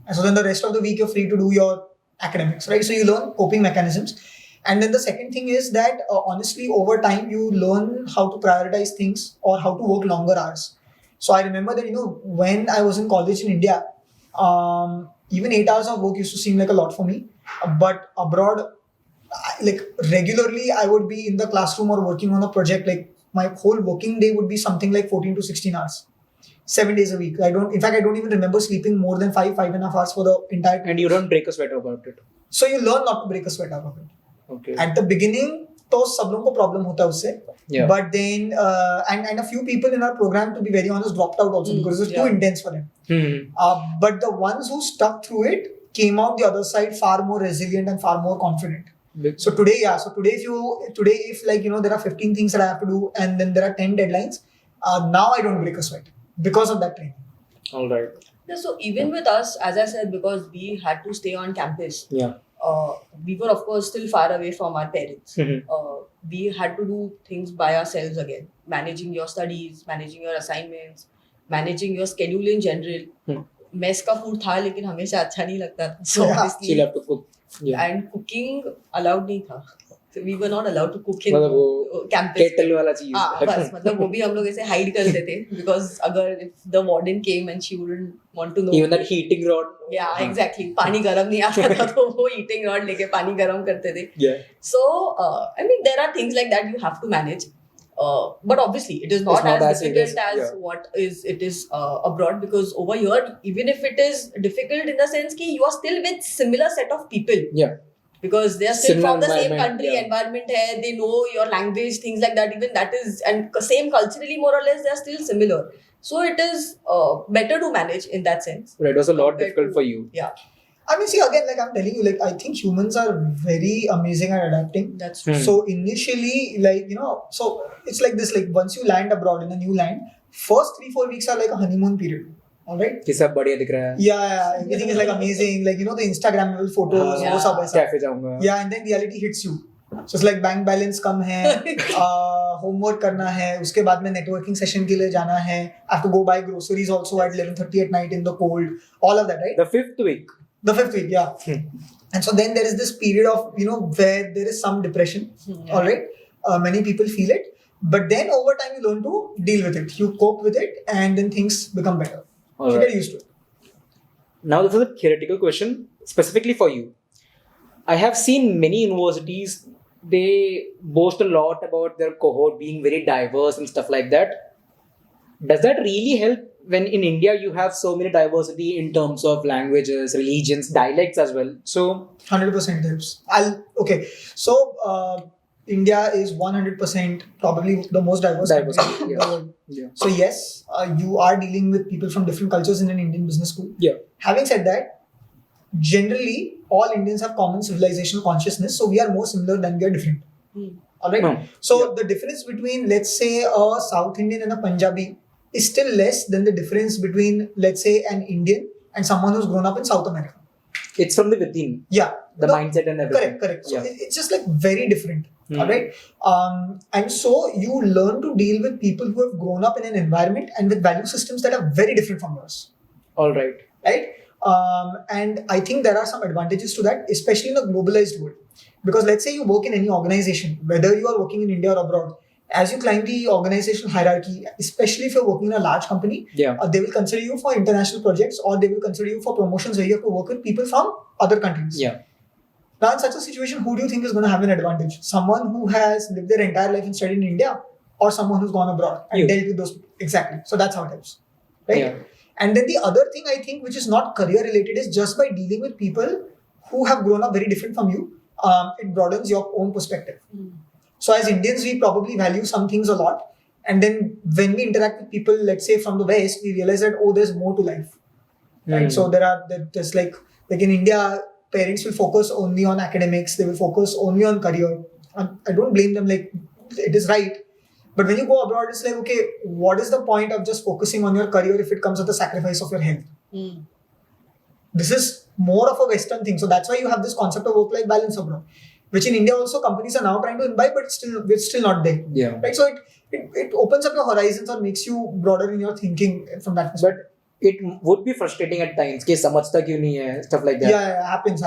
And so then the rest of the week you're free to do your academics, right? So you learn coping mechanisms. And then the second thing is that honestly, over time, you learn how to prioritize things or how to work longer hours. So I remember that, when I was in college in India, even 8 hours of work used to seem like a lot for me. But abroad, regularly, I would be in the classroom or working on a project. Like my whole working day would be something like 14 to 16 hours, 7 days a week. I don't even remember sleeping more than 5.5 hours for the entire. And you don't break a sweat about it. So you learn not to break a sweat out of it. Okay. At the beginning, तो सब लोगों को problem होता है उससे. Yeah. But then, and a few people in our program, to be very honest, dropped out also because it was too intense for them. But the ones who stuck through it came out the other side far more resilient and far more confident. So today, if there are 15 things that I have to do and then there are 10 deadlines, now I don't break a sweat because of that training. All right. Yeah, so even with us, as I said, because we had to stay on campus, Yeah. We were of course still far away from our parents. We had to do things by ourselves again, managing your studies, managing your assignments, managing your schedule in general. Mess का food था लेकिन हमेशा अच्छा नहीं लगता था. So obviously, She'll have to cook. Yeah. and cooking allowed नहीं था. So we were not allowed to cook in मतलब वो campus. kettle वाला चीज. हाँ, बस मतलब वो भी हम लोग ऐसे hide करते थे because अगर if the warden came and she wouldn't want to know. Even that heating rod. Yeah, exactly. पानी गरम नहीं आता था तो वो heating rod लेके पानी गरम करते थे. Yeah. So I mean there are things like that you have to manage. But obviously it is not as difficult as what it is abroad, because over here, even if it is difficult in the sense that you are still with similar set of people. Yeah. Because they are still Similar from the same environment, country, yeah. environment hai, they know your language, things like that. Even that is, and same culturally more or less, they are still similar. So it is better to manage in that sense. It was a lot difficult for you. Yeah. I mean, see, again, like I'm telling you, I think humans are very amazing at adapting. That's true. So initially, so it's like this, once you land abroad in a new land, first 3-4 weeks are like a honeymoon period. All right? कि सब बढ़िया दिख रहा है. Yeah, everything is amazing. The Instagrammable photos, वो सब ऐसा. Cafe जाऊंगा. Yeah, and then reality hits you. So it's like bank balance कम है, homework करना है, उसके बाद में networking session के लिए जाना है. I have to go buy groceries also at 11:30 at night in the cold. All of that, right? The 5th week. The 5th week, yeah. And so then there is this period of, where there is some depression. All right. Many people feel it. But then over time you learn to deal with it. You cope with it and then things become better. You get used to it. Now this is a theoretical question specifically for you. I have seen many universities, they boast a lot about their cohort being very diverse and stuff like that. Does that really help when in India you have so many diversity in terms of languages, religions, dialects as well? So 100% helps. Okay. So India is 100% probably the most diverse country in the world. Yeah. So yes, you are dealing with people from different cultures in an Indian business school. Yeah. Having said that, generally all Indians have common civilizational consciousness, so we are more similar than we are different. All right. So the difference between, let's say, a South Indian and a Punjabi is still less than the difference between, let's say, an Indian and someone who's grown up in South America. It's from the within. Yeah. The mindset and everything. Correct. So yeah. it's just very different. All right. And so you learn to deal with people who have grown up in an environment and with value systems that are very different from yours. All right. Right. And I think there are some advantages to that, especially in a globalized world. Because let's say you work in any organization, whether you are working in India or abroad, as you climb the organizational hierarchy, especially if you're working in a large company, they will consider you for international projects, or they will consider you for promotions where you have to work with people from other countries. Yeah. Now, in such a situation, who do you think is going to have an advantage? Someone who has lived their entire life and studied in India, or someone who's gone abroad and dealt with those? Exactly. So that's how it helps. Right? Yeah. And then the other thing I think, which is not career related, is just by dealing with people who have grown up very different from you, it broadens your own perspective. So as Indians, we probably value some things a lot. And then when we interact with people, let's say from the West, we realize that, oh, there's more to life. Right? So there's like in India, parents will focus only on academics. They will focus only on career. And I don't blame them. Like, it is right. But when you go abroad, it's like, okay, what is the point of just focusing on your career if it comes at the sacrifice of your health? This is more of a Western thing. So that's why you have this concept of work-life balance abroad, which in India also companies are now trying to imbibe, but it's still not there. Yeah. Right. So it opens up your horizons or makes you broader in your thinking from that perspective. But it would be frustrating at times. कि समझता क्यों नहीं है, stuff like that. Yeah, happens.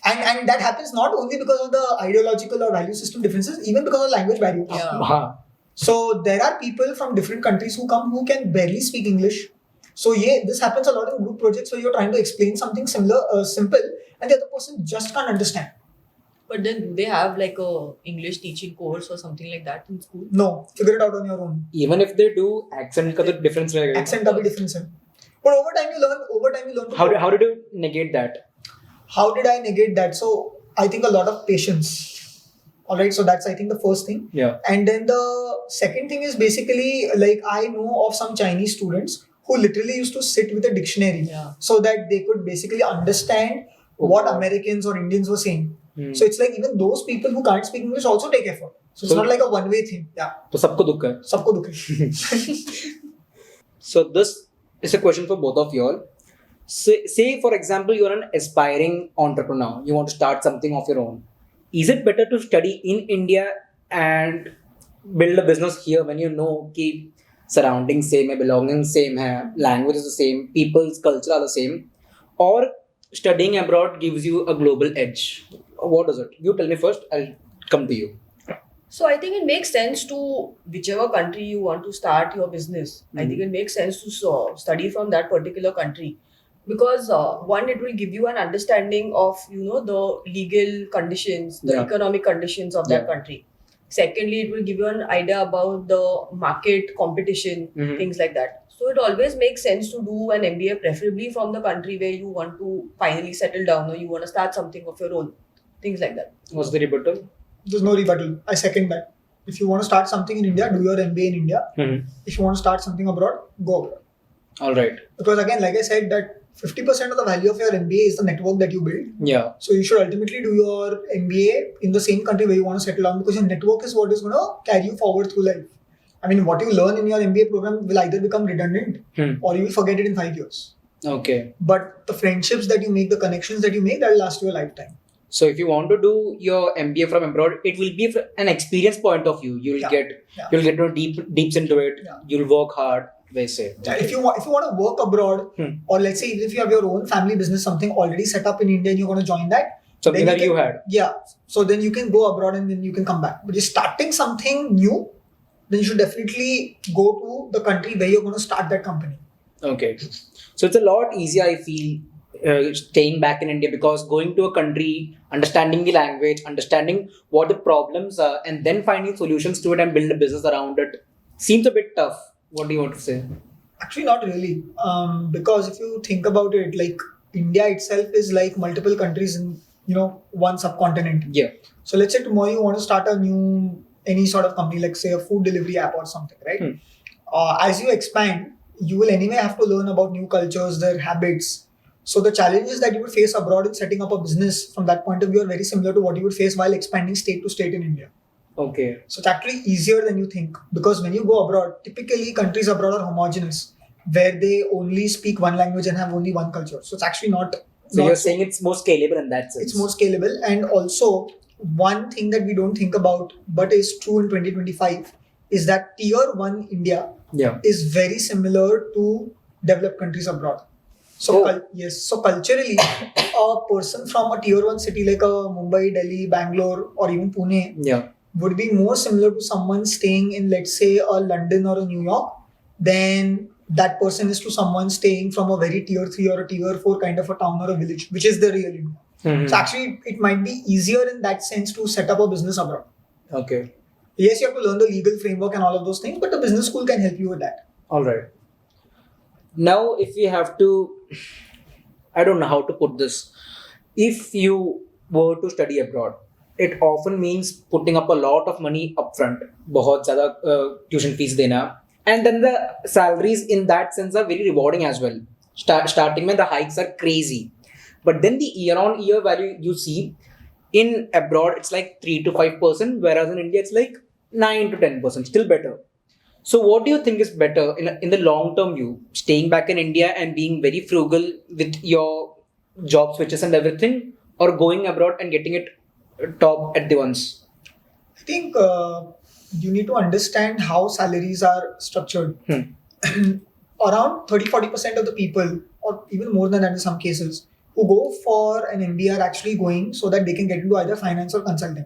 And that happens not only because of the ideological or value system differences, even because of language barriers. Yeah. So there are people from different countries who come who can barely speak English. So this happens a lot in group projects where you're trying to explain something simple, and the other person just can't understand. But then do they have like a English teaching course or something like that in school? No, figure it out on your own. Even if they do, accent का तो difference रहेगा. Accent का भी difference है. But over time you learn. How did you negate that? How did I negate that? So I think a lot of patience. Alright, so that's I think the first thing. Yeah. And then the second thing is basically like I know of some Chinese students who literally used to sit with a dictionary so that they could basically understand what Americans or Indians were saying. So it's like even those people who can't speak English also take effort. So it's not like a one-way thing. Yeah. तो सबको दुख है. सबको दुख है. So this is a question for both of you all. Say for example you're an aspiring entrepreneur. You want to start something of your own. Is it better to study in India and build a business here when you know कि surroundings same है, belongings same है, language is the same, people's culture are the same, or studying abroad gives you a global edge? What is it? You tell me first, I'll come to you. So I think it makes sense to whichever country you want to start your business. I think it makes sense to study from that particular country. Because one, it will give you an understanding of the legal conditions, the economic conditions of that country. Secondly, it will give you an idea about the market competition, things like that. So it always makes sense to do an MBA, preferably from the country where you want to finally settle down or you want to start something of your own, things like that. What's the rebuttal? There's no rebuttal. I second that. If you want to start something in India, do your MBA in India. If you want to start something abroad, go abroad. All right. Because again, like I said, that 50% of the value of your MBA is the network that you build. Yeah. So you should ultimately do your MBA in the same country where you want to settle down, because your network is what is going to carry you forward through life. I mean, what you learn in your MBA program will either become redundant or you will forget it in 5 years. Okay. But the friendships that you make, the connections that you make, that will last you a lifetime. So if you want to do your MBA from abroad, it will be an experience point of view. You'll get deeps into it. Yeah. You'll work hard. Okay. If you want to work abroad, or let's say if you have your own family business, something already set up in India, and you're going to join that. Something that you had. Yeah. So then you can go abroad and then you can come back. But you're starting something new, then you should definitely go to the country where you're going to start that company. Okay. So it's a lot easier, I feel, staying back in India, because going to a country, understanding the language, understanding what the problems are, and then finding solutions to it and build a business around it seems a bit tough. What do you want to say? Actually, not really. Because if you think about it, like India itself is like multiple countries in one subcontinent. Yeah. So let's say tomorrow you want to start any sort of company, like say a food delivery app or something, right? As you expand, you will anyway have to learn about new cultures, their habits. So the challenges that you would face abroad in setting up a business from that point of view are very similar to what you would face while expanding state to state in India. Okay. So it's actually easier than you think, because when you go abroad, typically countries abroad are homogenous, where they only speak one language and have only one culture. So it's actually not. So you're saying it's more scalable in that sense. It's more scalable, and also one thing that we don't think about but is true in 2025 is that tier 1 India is very similar to developed countries abroad. So yes, so culturally, a person from a tier 1 city like a Mumbai, Delhi, Bangalore, or even Pune would be more similar to someone staying in, let's say, a London or a New York than that person is to someone staying from a very tier 3 or a tier 4 kind of a town or a village, which is the real India. So actually, it might be easier in that sense to set up a business abroad. Okay. Yes, you have to learn the legal framework and all of those things, but the business school can help you with that. All right. Now, if we have to, I don't know how to put this. If you were to study abroad, it often means putting up a lot of money upfront. बहुत ज़्यादा tuition fees देना. And then the salaries in that sense are very rewarding as well. Starting when the hikes are crazy. But then the year-on-year value you see in abroad, it's like 3 to 5%, whereas in India, it's like 9 to 10%, still better. So what do you think is better in the long-term view? Staying back in India and being very frugal with your job switches and everything, or going abroad and getting it top at the once? I think you need to understand how salaries are structured. Around 30-40% of the people, or even more than that in some cases, who go for an MBA are actually going so that they can get into either finance or consulting.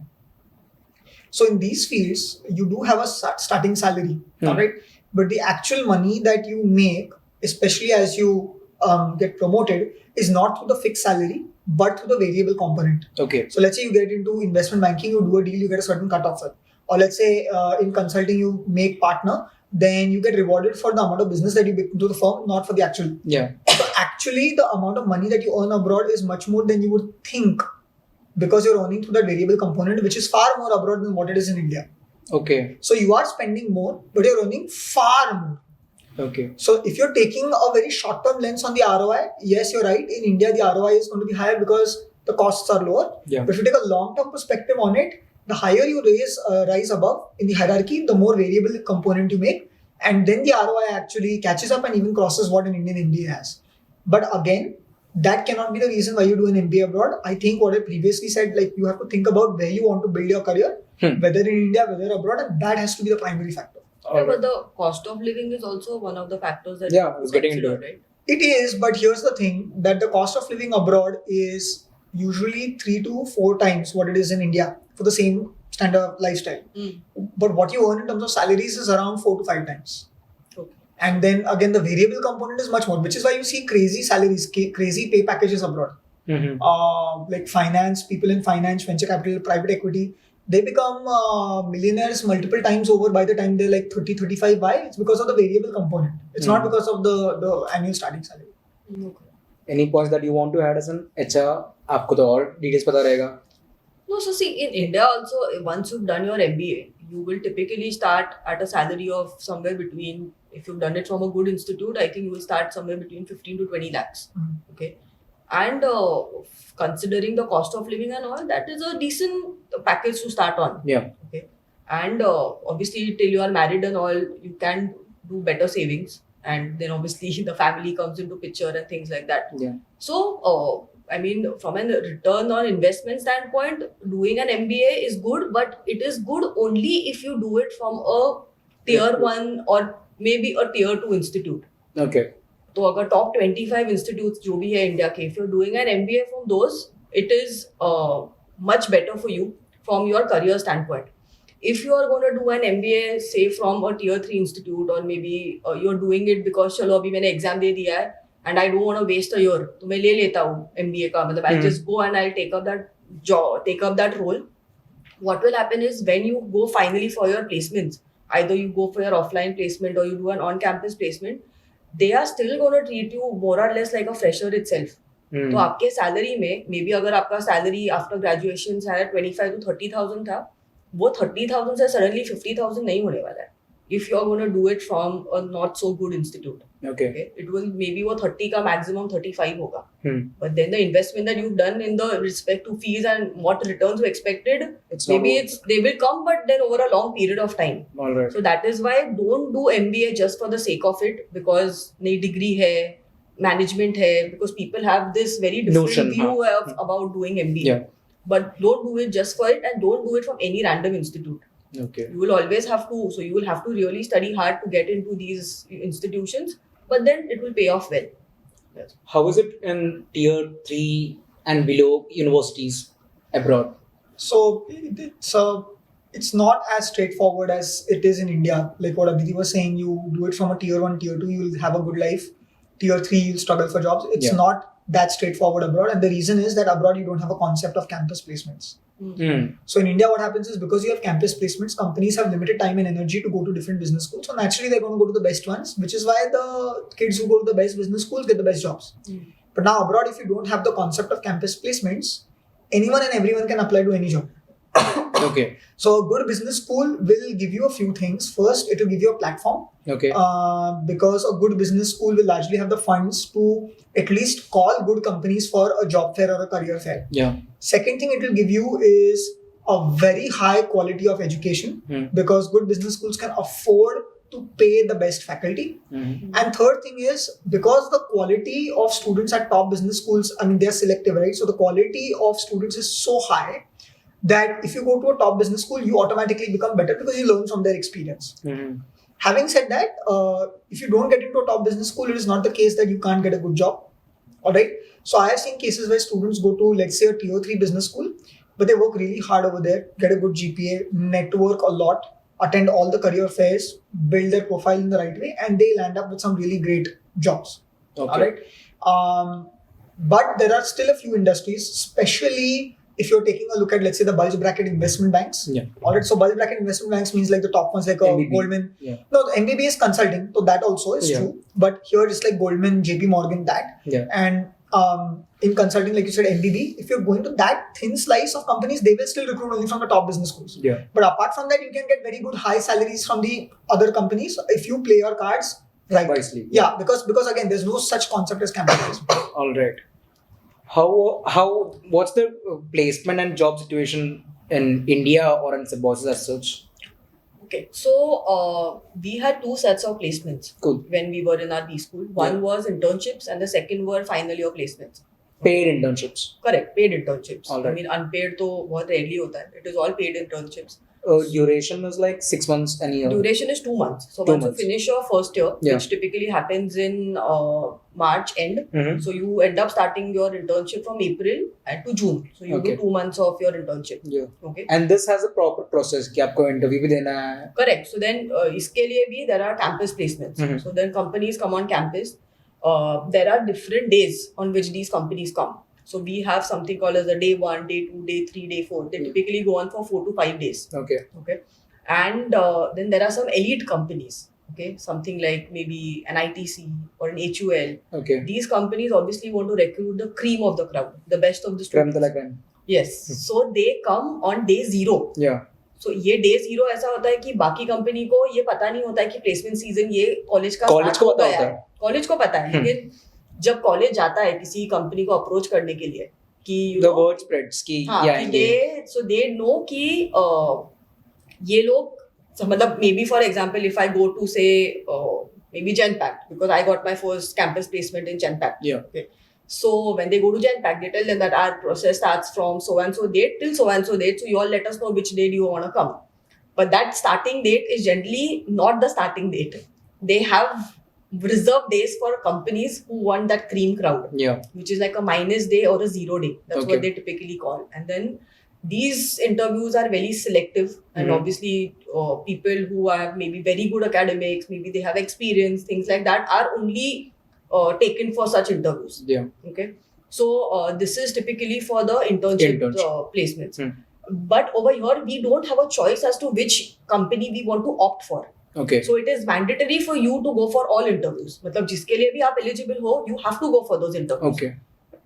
So in these fields, you do have a starting salary, all right? But the actual money that you make, especially as you get promoted, is not through the fixed salary, but through the variable component. Okay. So let's say you get into investment banking, you do a deal, you get a certain cut off. Or let's say in consulting, you make partner, then you get rewarded for the amount of business that you bring into the firm, not for the actual. Yeah. So actually, the amount of money that you earn abroad is much more than you would think, because you're earning through that variable component, which is far more abroad than what it is in India. Okay. So you are spending more, but you're earning far more. Okay. So if you're taking a very short-term lens on the ROI, yes, you're right. In India, the ROI is going to be higher because the costs are lower. Yeah. But if you take a long-term perspective on it, the higher you rise above in the hierarchy, the more variable component you make. And then the ROI actually catches up and even crosses what an Indian MBA has. But again, that cannot be the reason why you do an MBA abroad. I think what I previously said, like you have to think about where you want to build your career, whether in India, whether abroad, and that has to be the primary factor. Yeah, but the cost of living is also one of the factors that I was getting into it. Right? It is, but here's the thing, that the cost of living abroad is usually 3 to 4 times what it is in India for the same standard of lifestyle. But what you earn in terms of salaries is around 4 to 5 times. Okay. And then again, the variable component is much more, which is why you see crazy salaries, crazy pay packages abroad. Like finance, people in finance, venture capital, private equity, they become millionaires multiple times over by the time they're like 30, 35. Why? It's because of the variable component. It's not because of the annual starting salary. Okay. Any points that you want to add as an HR? आपको तो और details पता रहेगा. No, so see, in India also, once you've done your MBA, you will typically start at a salary of somewhere between, if you've done it from a good institute, I think you will start somewhere between 15 to 20 lakhs. Okay. And considering the cost of living and all, that is a decent package to start on. Yeah. Okay. And obviously, till you are married and all, you can do better savings. And then obviously the family comes into picture and things like that. Yeah. So, I mean, from a return on investment standpoint, doing an MBA is good, but it is good only if you do it from a tier 1 or maybe a tier 2 institute. Okay. So, अगर top 25 institutes जो भी है India के, if you're doing an MBA from those, it is much better for you from your career standpoint. If you are going to do an MBA, say from a tier 3 institute, or maybe you're doing it because चलो अभी मैंने exam दे दिया है and I don't want to waste a year, तो मैं ले लेता हूँ MBA का, मतलब I'll just go and I'll take up that job, take up that role. What will happen is when you go finally for your placements, either you go for your offline placement or you do an on-campus placement, they are still going to treat you more or less like a fresher itself. तो आपके salary में maybe अगर आपका salary after graduation है 25 to 30,000 था, वो 30,000 से suddenly 50,000 नहीं होने वाला है. If you are going to do it from a not so good institute, okay, it will maybe वो 30 का maximum 35 होगा. But then the investment that you've done in the respect to fees and what returns you expected, they will come, but then over a long period of time. All right. So that is why don't do MBA just for the sake of it, because नहीं degree है, management है, because people have this very different view about doing MBA. Yeah. But don't do it just for it, and don't do it from any random institute. Okay. You will always have to, so you will have to really study hard to get into these institutions, but then it will pay off well. Yes. How is it in tier 3 and below universities abroad? So it's not as straightforward as it is in India. Like what Aditi was saying, you do it from a tier 1, tier 2, you'll have a good life. Tier 3, you'll struggle for jobs. It's not that straightforward abroad, and the reason is that abroad you don't have a concept of campus placements. So in India, what happens is, because you have campus placements, companies have limited time and energy to go to different business schools. So naturally, they're going to go to the best ones, which is why the kids who go to the best business schools get the best jobs. But now abroad, if you don't have the concept of campus placements, anyone and everyone can apply to any job. Okay. So a good business school will give you a few things. First, it will give you a platform. Okay. Because a good business school will largely have the funds to at least call good companies for a job fair or a career fair. Yeah. Second thing it will give you is a very high quality of education, because good business schools can afford to pay the best faculty. And third thing is, because the quality of students at top business schools, I mean, they're selective, right? So the quality of students is so high that if you go to a top business school, you automatically become better because you learn from their experience. Having said that, if you don't get into a top business school, it is not the case that you can't get a good job. All right. So I have seen cases where students go to, let's say, a tier 3 business school, but they work really hard over there, get a good GPA, network a lot, attend all the career fairs, build their profile in the right way, and they land up with some really great jobs. Okay. All right. But there are still a few industries, especially if you're taking a look at, let's say, the bulge bracket investment banks. Yeah. All right. So bulge bracket investment banks means like the top ones, like MBB. Goldman. Yeah. No, the MBB is consulting, so that also is true. But here it's like Goldman, JP Morgan, that. Yeah. And in consulting, like you said, MBB, if you're going to that thin slice of companies, they will still recruit only from the top business schools. Yeah. But apart from that, you can get very good high salaries from the other companies if you play your cards right. Wisely. Yeah, because again, there's no such concept as campus placement. All right. How what's the placement and job situation in India or in Symbiosis as such? Okay, so we had 2 sets of placements. Cool. When we were in our B school. One was internships and the second were final year placements. Paid internships. Correct, paid internships. All right. I mean, unpaid to बहुत rarely होता है. It is all paid internships. Duration is like 6 months and a year. Duration is 2 months. So 2 once months. you finish your first year, Yeah. which typically happens in March end, so you end up starting your internship from April and to June. So you Okay. do 2 months of your internship. Yeah. Okay. And this has a proper process कि आपको interview भी देना है. Correct. So then इसके लिए भी there are campus placements. So then companies come on campus. There are different days on which these companies come. So we have something called as a day 1, day 2, day 3, day 4. They typically go on for 4 to 5 days. Okay. Okay. And then there are some elite companies. Okay. Something like maybe an ITC or an HUL. Okay. These companies obviously want to recruit the cream of the crowd, the best of the Crème students. de la crème. Yes. So they come on day 0. Yeah. So ये day 0 ऐसा होता है कि बाकी company को ये पता नहीं होता है कि प्लेसमेंट सीजन ये कॉलेज का College को पता होता है. कॉलेज को पता है, लेकिन जब कॉलेज जाता है किसी कंपनी को अप्रोच करने के लिए कि The word spreads कि हाँ, ये कि आएंगे. they know कि ये लोग, so मतलब maybe for example if I go to say maybe Genpact, because I got my first campus placement in Genpact. Yeah. Okay. So when they go to Genpact, they tell them that our process starts from so and so date till so and so date. So you all let us know which date you want to come. But that starting date is generally not the starting date. They have reserved days for companies who want that cream crowd, Yeah. which is like a minus day or a 0 day. That's Okay. what they typically call. And then these interviews are very selective, and obviously people who are maybe very good academics, maybe they have experience, things like that, are only taken for such interviews. Yeah. Okay, so this is typically for the internship. Placements. But over here, we don't have a choice as to which company we want to opt for. Okay. So it is mandatory for you to go for all interviews. मतलब जिसके लिए भी आप eligible हो, you have to go for those interviews. Okay.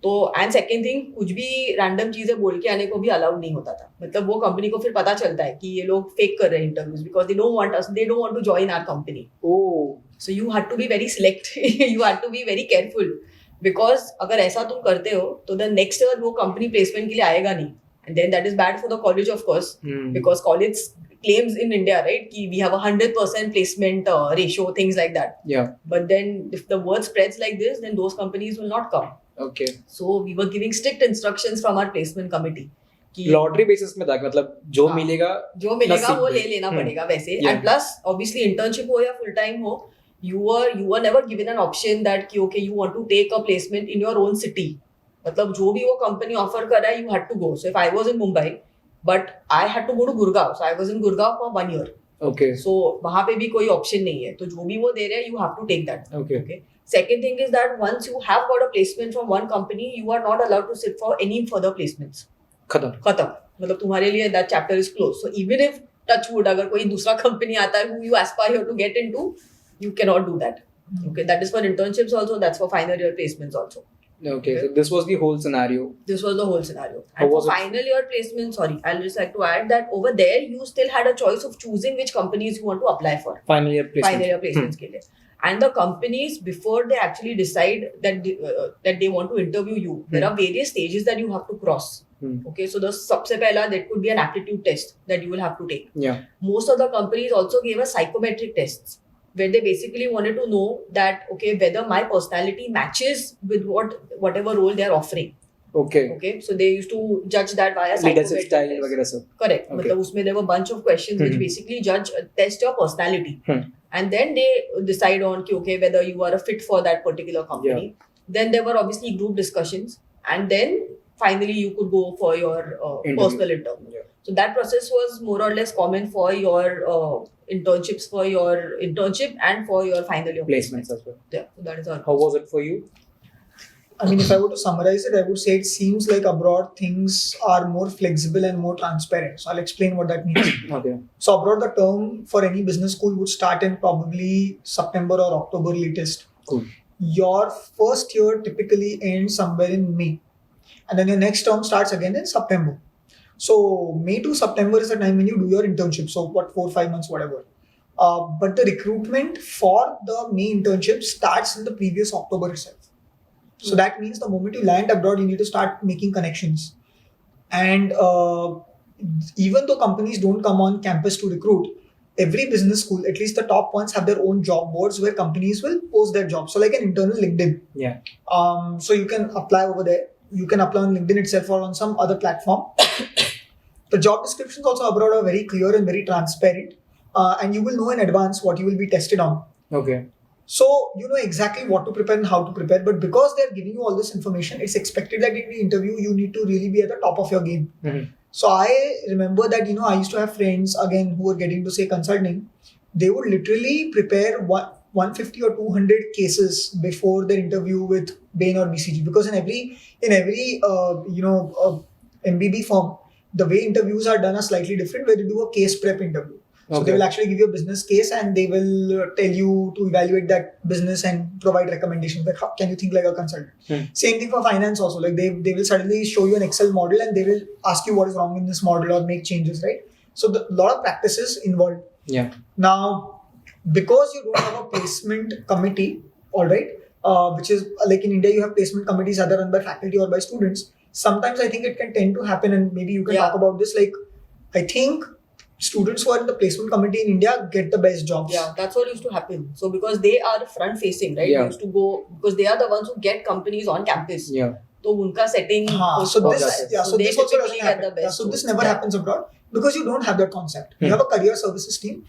तो and second thing, कुछ भी random चीजें बोल के आने को भी अलाउड नहीं होता था. मतलब वो कंपनी को फिर पता चलता है कि ये लोग फेक कर रहे हैं interviews, because they don't want to join our company. So you had to be very select, you had to be very careful, because अगर ऐसा तुम करते हो तो द नेक्स्ट ईयर वो कंपनी प्लेसमेंट के लिए आएगा नहीं, and then that is bad for the college of course, because college claims in India, right, ki we have 100% placement ratio, things like that. Yeah. But then if the word spreads like this, then those companies will not come. Okay. So we were giving strict instructions from our placement committee. Lottery basis में था, मतलब जो मिलेगा वो ले लेना पड़ेगा वैसे. And plus obviously internship हो या full time हो, you were never given an option that कि okay, you want to take a placement in your own city. मतलब जो भी वो company offer कर रहा है, you had to go. So if I was in Mumbai, but I had to go to Gurgaon, so I was in Gurgaon for 1 year. Okay. So वहाँ पे भी कोई option नहीं है, तो जो भी वो दे रहे हैं, you have to take that. Okay. Okay. Second thing is that once you have got a placement from one company, you are not allowed to sit for any further placements. खत्म. मतलब तुम्हारे लिए that chapter is closed. So even if touch wood अगर कोई दूसरा company आता है who you aspire to get into, you cannot do that. Okay. That is for internships also. That's for final year placements also. Okay, so this was the whole scenario. This was the whole scenario. How And was for it? final year placement, sorry, I'll just like to add that over there, you still had a choice of choosing which companies you want to apply for. Final year placement. Final year placements ke liye. And the companies, before they actually decide that they want to interview you, there are various stages that you have to cross. Okay, so the sabse pehla, that could be an aptitude test that you will have to take. Yeah. Most of the companies also gave us psychometric tests, where they basically wanted to know that, okay, whether my personality matches with whatever role they are offering. Okay. Okay, so they used to judge that via Leadership psychometric style test. वगैरह सब. Correct. Okay. मतलब उसमें there were a bunch of questions which basically test your personality. And then they decide on okay, whether you are a fit for that particular company. Yeah. Then there were obviously group discussions, and then finally you could go for your personal interview. Yeah. So that process was more or less common for your internships, for your internship, and for your final year Placements as well. Yeah, so that is our. How was it for you? I mean, if I were to summarize it, I would say it seems like abroad things are more flexible and more transparent. So I'll explain what that means. Okay. So abroad, the term for any business school would start in probably September or October latest. Cool. Your first year typically ends somewhere in May. And then your next term starts again in September. So May to September is the time when you do your internship. So 4-5 months, whatever. But the recruitment for the May internship starts in the previous October itself. So that means the moment you land abroad, you need to start making connections. And even though companies don't come on campus to recruit, every business school, at least the top ones, have their own job boards where companies will post their jobs. So like an internal LinkedIn. Yeah. So you can apply over there. You can apply on LinkedIn itself or on some other platform. The job descriptions also abroad are very clear and very transparent. And you will know in advance what you will be tested on. Okay. So you know exactly what to prepare and how to prepare. But because they're giving you all this information, it's expected that in the interview, you need to really be at the top of your game. So I remember that, I used to have friends, again, who were getting to say consulting. They would literally prepare 150 or 200 cases before their interview with Bain or BCG. Because in every MBB firm, the way interviews are done are slightly different, where they do a case prep interview. So they will actually give you a business case and they will tell you to evaluate that business and provide recommendations. Like, how can you think like a consultant? Same thing for finance also. Like they will suddenly show you an Excel model and they will ask you what is wrong in this model or make changes, right? So a lot of practices involved. Yeah. Now, because you don't have a placement committee, all right, which is like in India, you have placement committees either run by faculty or by students. Sometimes I think it can tend to happen, and maybe you can talk about this. Like, I think students who are in the placement committee in India get the best jobs. Yeah, that's what used to happen. So because they are front facing, right? Yeah. They used to go because they are the ones who get companies on campus. Yeah. So unka setting. So this also they doesn't typically get happen. the best. So this never happens abroad because you don't have that concept. You have a career services team.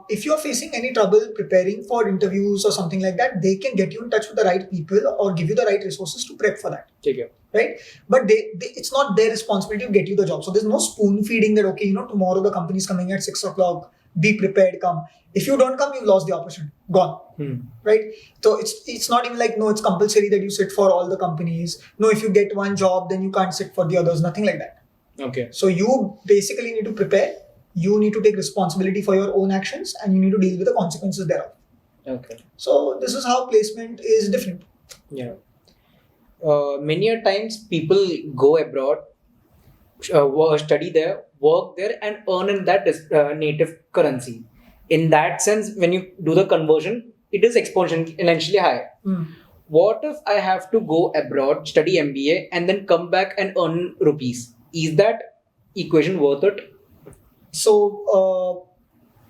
If you're facing any trouble preparing for interviews or something like that, they can get you in touch with the right people or give you the right resources to prep for that. Okay. Right? But it's not their responsibility to get you the job. So there's no spoon feeding that, okay, tomorrow the company is coming at 6 o'clock, be prepared, come. If you don't come, you've lost the opportunity. Gone. Right? So it's not even like, no, it's compulsory that you sit for all the companies. No, if you get one job, then you can't sit for the others. Nothing like that. Okay. So you basically need to prepare. You need to take responsibility for your own actions and you need to deal with the consequences thereof. Okay. So this is how placement is different. Yeah. Many a times people go abroad, study there, work there, and earn in that native currency. In that sense, when you do the conversion, it is exponentially high. What if I have to go abroad, study MBA, and then come back and earn rupees? Is that equation worth it? So,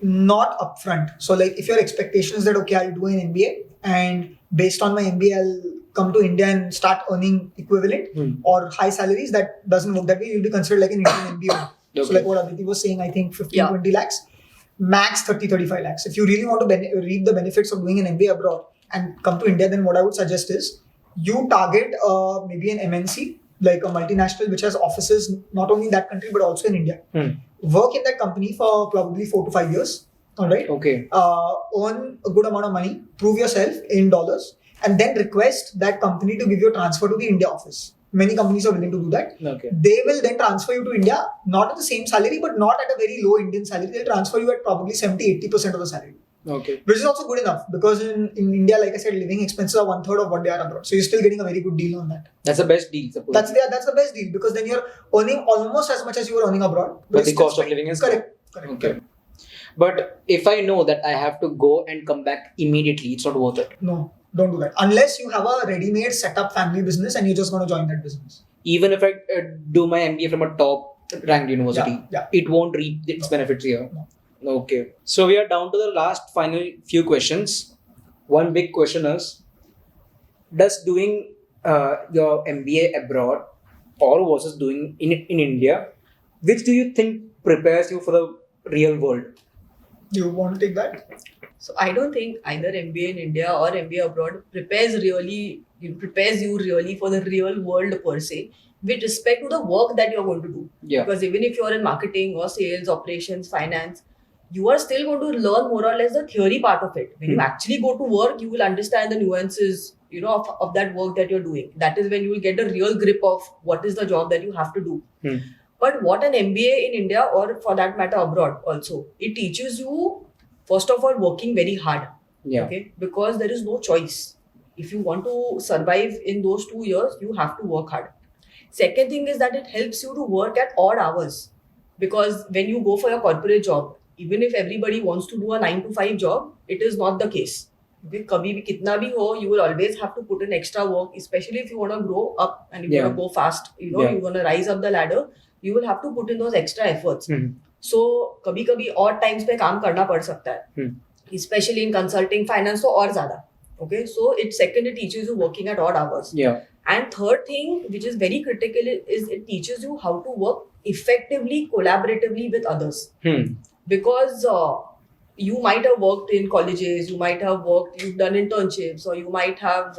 not upfront. So, like, if your expectation is that, okay, I'll do an MBA and based on my MBA, I'll come to India and start earning equivalent or high salaries, that doesn't work that way. You'll be considered like an Indian MBA. Okay. So, like what Aditi was saying, I think 15-20 lakhs, max 30-35 lakhs. If you really want to reap the benefits of doing an MBA abroad and come to India, then what I would suggest is you target maybe an MNC, like a multinational which has offices not only in that country but also in India. Work in that company for probably 4 to 5 years. All right. Okay. Earn a good amount of money, prove yourself in dollars, and then request that company to give you a transfer to the India office. Many companies are willing to do that. Okay. They will then transfer you to India, not at the same salary, but not at a very low Indian salary. They'll transfer you at probably 70-80% of the salary. Okay. Which is also good enough because in India, like I said, living expenses are 1/3 of what they are abroad. So you're still getting a very good deal on that. That's the best deal, suppose. That's the best deal because then you're earning almost as much as you were earning abroad. But the it's still cost of fine. living is correct. Okay. But if I know that I have to go and come back immediately, it's not worth it. No, don't do that. Unless you have a ready-made setup family business and you're just going to join that business. Even if I do my MBA from a top ranked university, Yeah. it won't reap its benefits here. No. Okay. So we are down to the last final few questions. One big question is, does doing your MBA abroad or versus doing in India, which do you think prepares you for the real world? You want to take that? So I don't think either MBA in India or MBA abroad prepares you really for the real world per se, with respect to the work that you're going to do. Yeah. Because even if you're in marketing or sales, operations, finance, you are still going to learn more or less the theory part of it. When you actually go to work, you will understand the nuances, of that work that you're doing. That is when you will get a real grip of what is the job that you have to do. But what an MBA in India or for that matter abroad also, it teaches you, first of all, working very hard. Yeah. Okay, because there is no choice. If you want to survive in those 2 years, you have to work hard. Second thing is that it helps you to work at odd hours, because when you go for your corporate job, even if everybody wants to do a 9 to 5 job, it is not the case. Okay, kabhi bhi kitna bhi ho, you will always have to put in extra work, especially if you want to grow up and you want to go fast. You want to rise up the ladder. You will have to put in those extra efforts. So kabhi odd times pe kaam karna pad sakta hai. Especially in consulting, finance, so aur zyada. Okay, so it teaches you working at odd hours. Yeah. And third thing, which is very critical, is it teaches you how to work effectively, collaboratively with others. Because you might have worked in colleges, you've done internships, or you might have,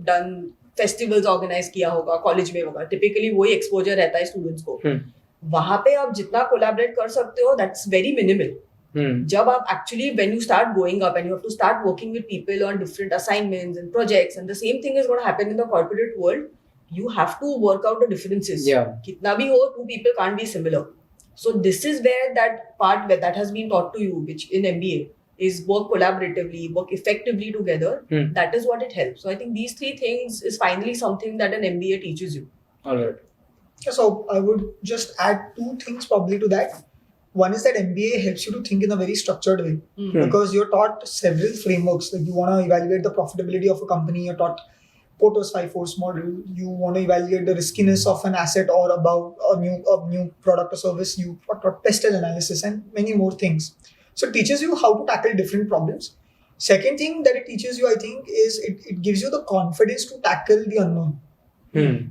done festivals organized किया होगा college में होगा. Typically वही exposure रहता है students को. वहाँ पे आप जितना collaborate कर सकते हो, that's very minimal. जब आप actually, when you start going up and you have to start working with people on different assignments and projects, and the same thing is going to happen in the corporate world, you have to work out the differences. Yeah. कितना भी हो, two people can't be similar. So this is where that part that has been taught to you, which in MBA is work collaboratively, work effectively together. That is what it helps. So I think these three things is finally something that an MBA teaches you. All right. So I would just add two things probably to that. One is that MBA helps you to think in a very structured way because you're taught several frameworks. Like you want to evaluate the profitability of a company, you're taught Porter's 5 force model. You want to evaluate the riskiness of an asset or about a new product or service. You are taught pestle analysis and many more things. So it teaches you how to tackle different problems. Second thing that it teaches you, I think, is it gives you the confidence to tackle the unknown.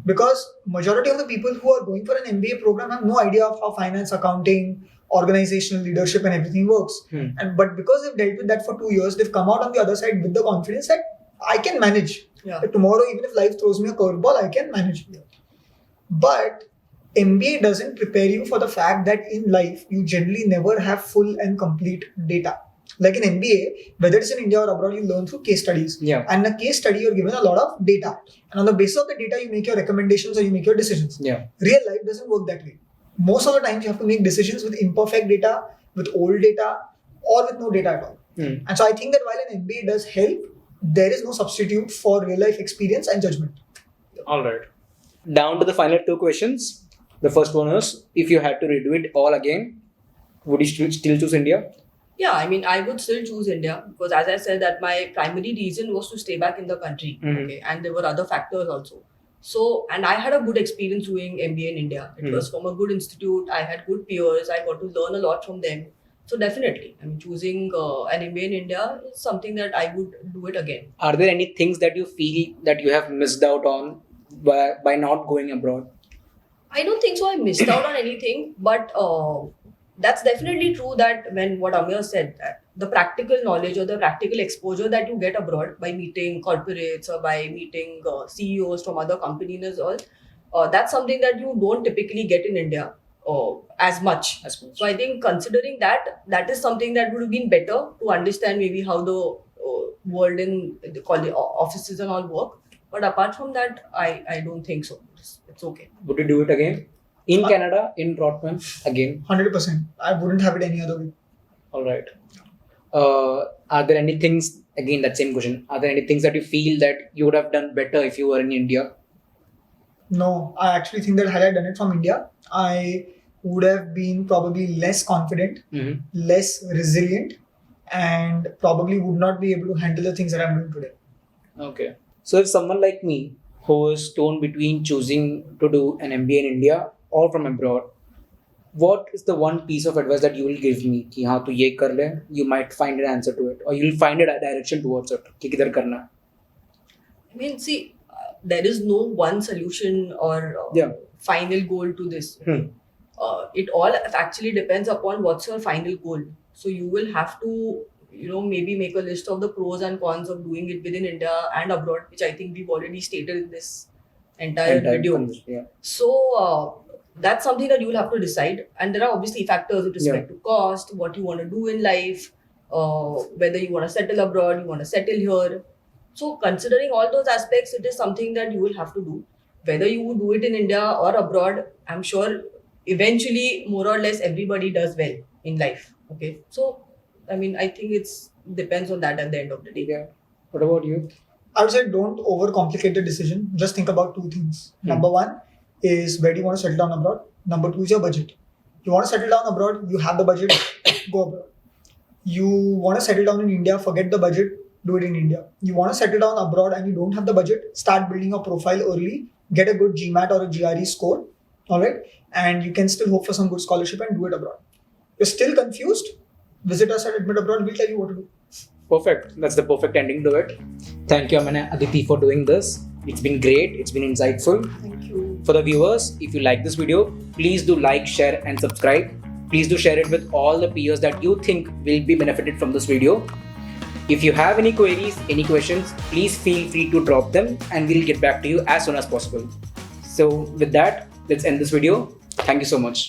Because majority of the people who are going for an MBA program have no idea of how finance, accounting, organizational leadership and everything works. But because they've dealt with that for 2 years, they've come out on the other side with the confidence that I can manage. Yeah. Like tomorrow, even if life throws me a curveball, I can manage. But MBA doesn't prepare you for the fact that in life, you generally never have full and complete data. Like in MBA, whether it's in India or abroad, you learn through case studies. Yeah. And in a case study, you're given a lot of data. And on the basis of the data, you make your recommendations or you make your decisions. Yeah. Real life doesn't work that way. Most of the times, you have to make decisions with imperfect data, with old data, or with no data at all. And so I think that while an MBA does help, there is no substitute for real life experience and judgment. All right. Down to the final two questions. The first one is, if you had to redo it all again, would you still choose India? Yeah, I mean, I would still choose India because, as I said, that my primary reason was to stay back in the country. Okay, and there were other factors also. So, and I had a good experience doing MBA in India. It was from a good institute. I had good peers. I got to learn a lot from them. So definitely, I mean, choosing an MBA in India is something that I would do it again. Are there any things that you feel that you have missed out on by not going abroad? I don't think so. I missed out on anything, but that's definitely true that when what Ameya said, that the practical knowledge or the practical exposure that you get abroad by meeting corporates or by meeting CEOs from other companies all, that's something that you don't typically get in India as much. So I think considering that is something that would have been better to understand maybe how the world in the college offices and all work. But apart from that, I don't think so. It's okay. Would you do it again? In Canada, in Rotman, again? 100%. I wouldn't have it any other way. All right. are there any things, again, that same question, are there any things that you feel that you would have done better if you were in India? No, I actually think that had I done it from India, I would have been probably less confident, less resilient, and probably would not be able to handle the things that I'm doing today. Okay. So if someone like me who is torn between choosing to do an MBA in India or from abroad, what is the one piece of advice that you will give me? कि हाँ तू ये कर ले, you might find an answer to it, or you'll find a direction towards it. कि किधर करना है. I mean, see, there is no one solution or final goal to this. It all actually depends upon what's your final goal. So you will have to, maybe make a list of the pros and cons of doing it within India and abroad, which I think we've already stated in this entire video. So that's something that you will have to decide. And there are obviously factors with respect to cost, what you want to do in life, whether you want to settle abroad, you want to settle here. So considering all those aspects, it is something that you will have to do. Whether you do it in India or abroad, I'm sure eventually more or less everybody does well in life. Okay. So, I mean, I think it's depends on that at the end of the day. Yeah. What about you? I would say don't overcomplicate the decision. Just think about two things. Number one is where do you want to settle down abroad? Number two is your budget. You want to settle down abroad, you have the budget, go abroad. You want to settle down in India, forget the budget, do it in India. You want to settle down abroad and you don't have the budget, start building a profile early, get a good GMAT or a GRE score, all right? And you can still hope for some good scholarship and do it abroad. You're still confused? Visit us at Admit Abroad, we'll tell you what to do. Perfect. That's the perfect ending to it. Thank you, Ameya, Aditi, for doing this. It's been great. It's been insightful. Thank you. For the viewers, if you like this video, please do like, share and subscribe. Please do share it with all the peers that you think will be benefited from this video. If you have any queries, any questions, please feel free to drop them and we'll get back to you as soon as possible. So with that, let's end this video. Thank you so much.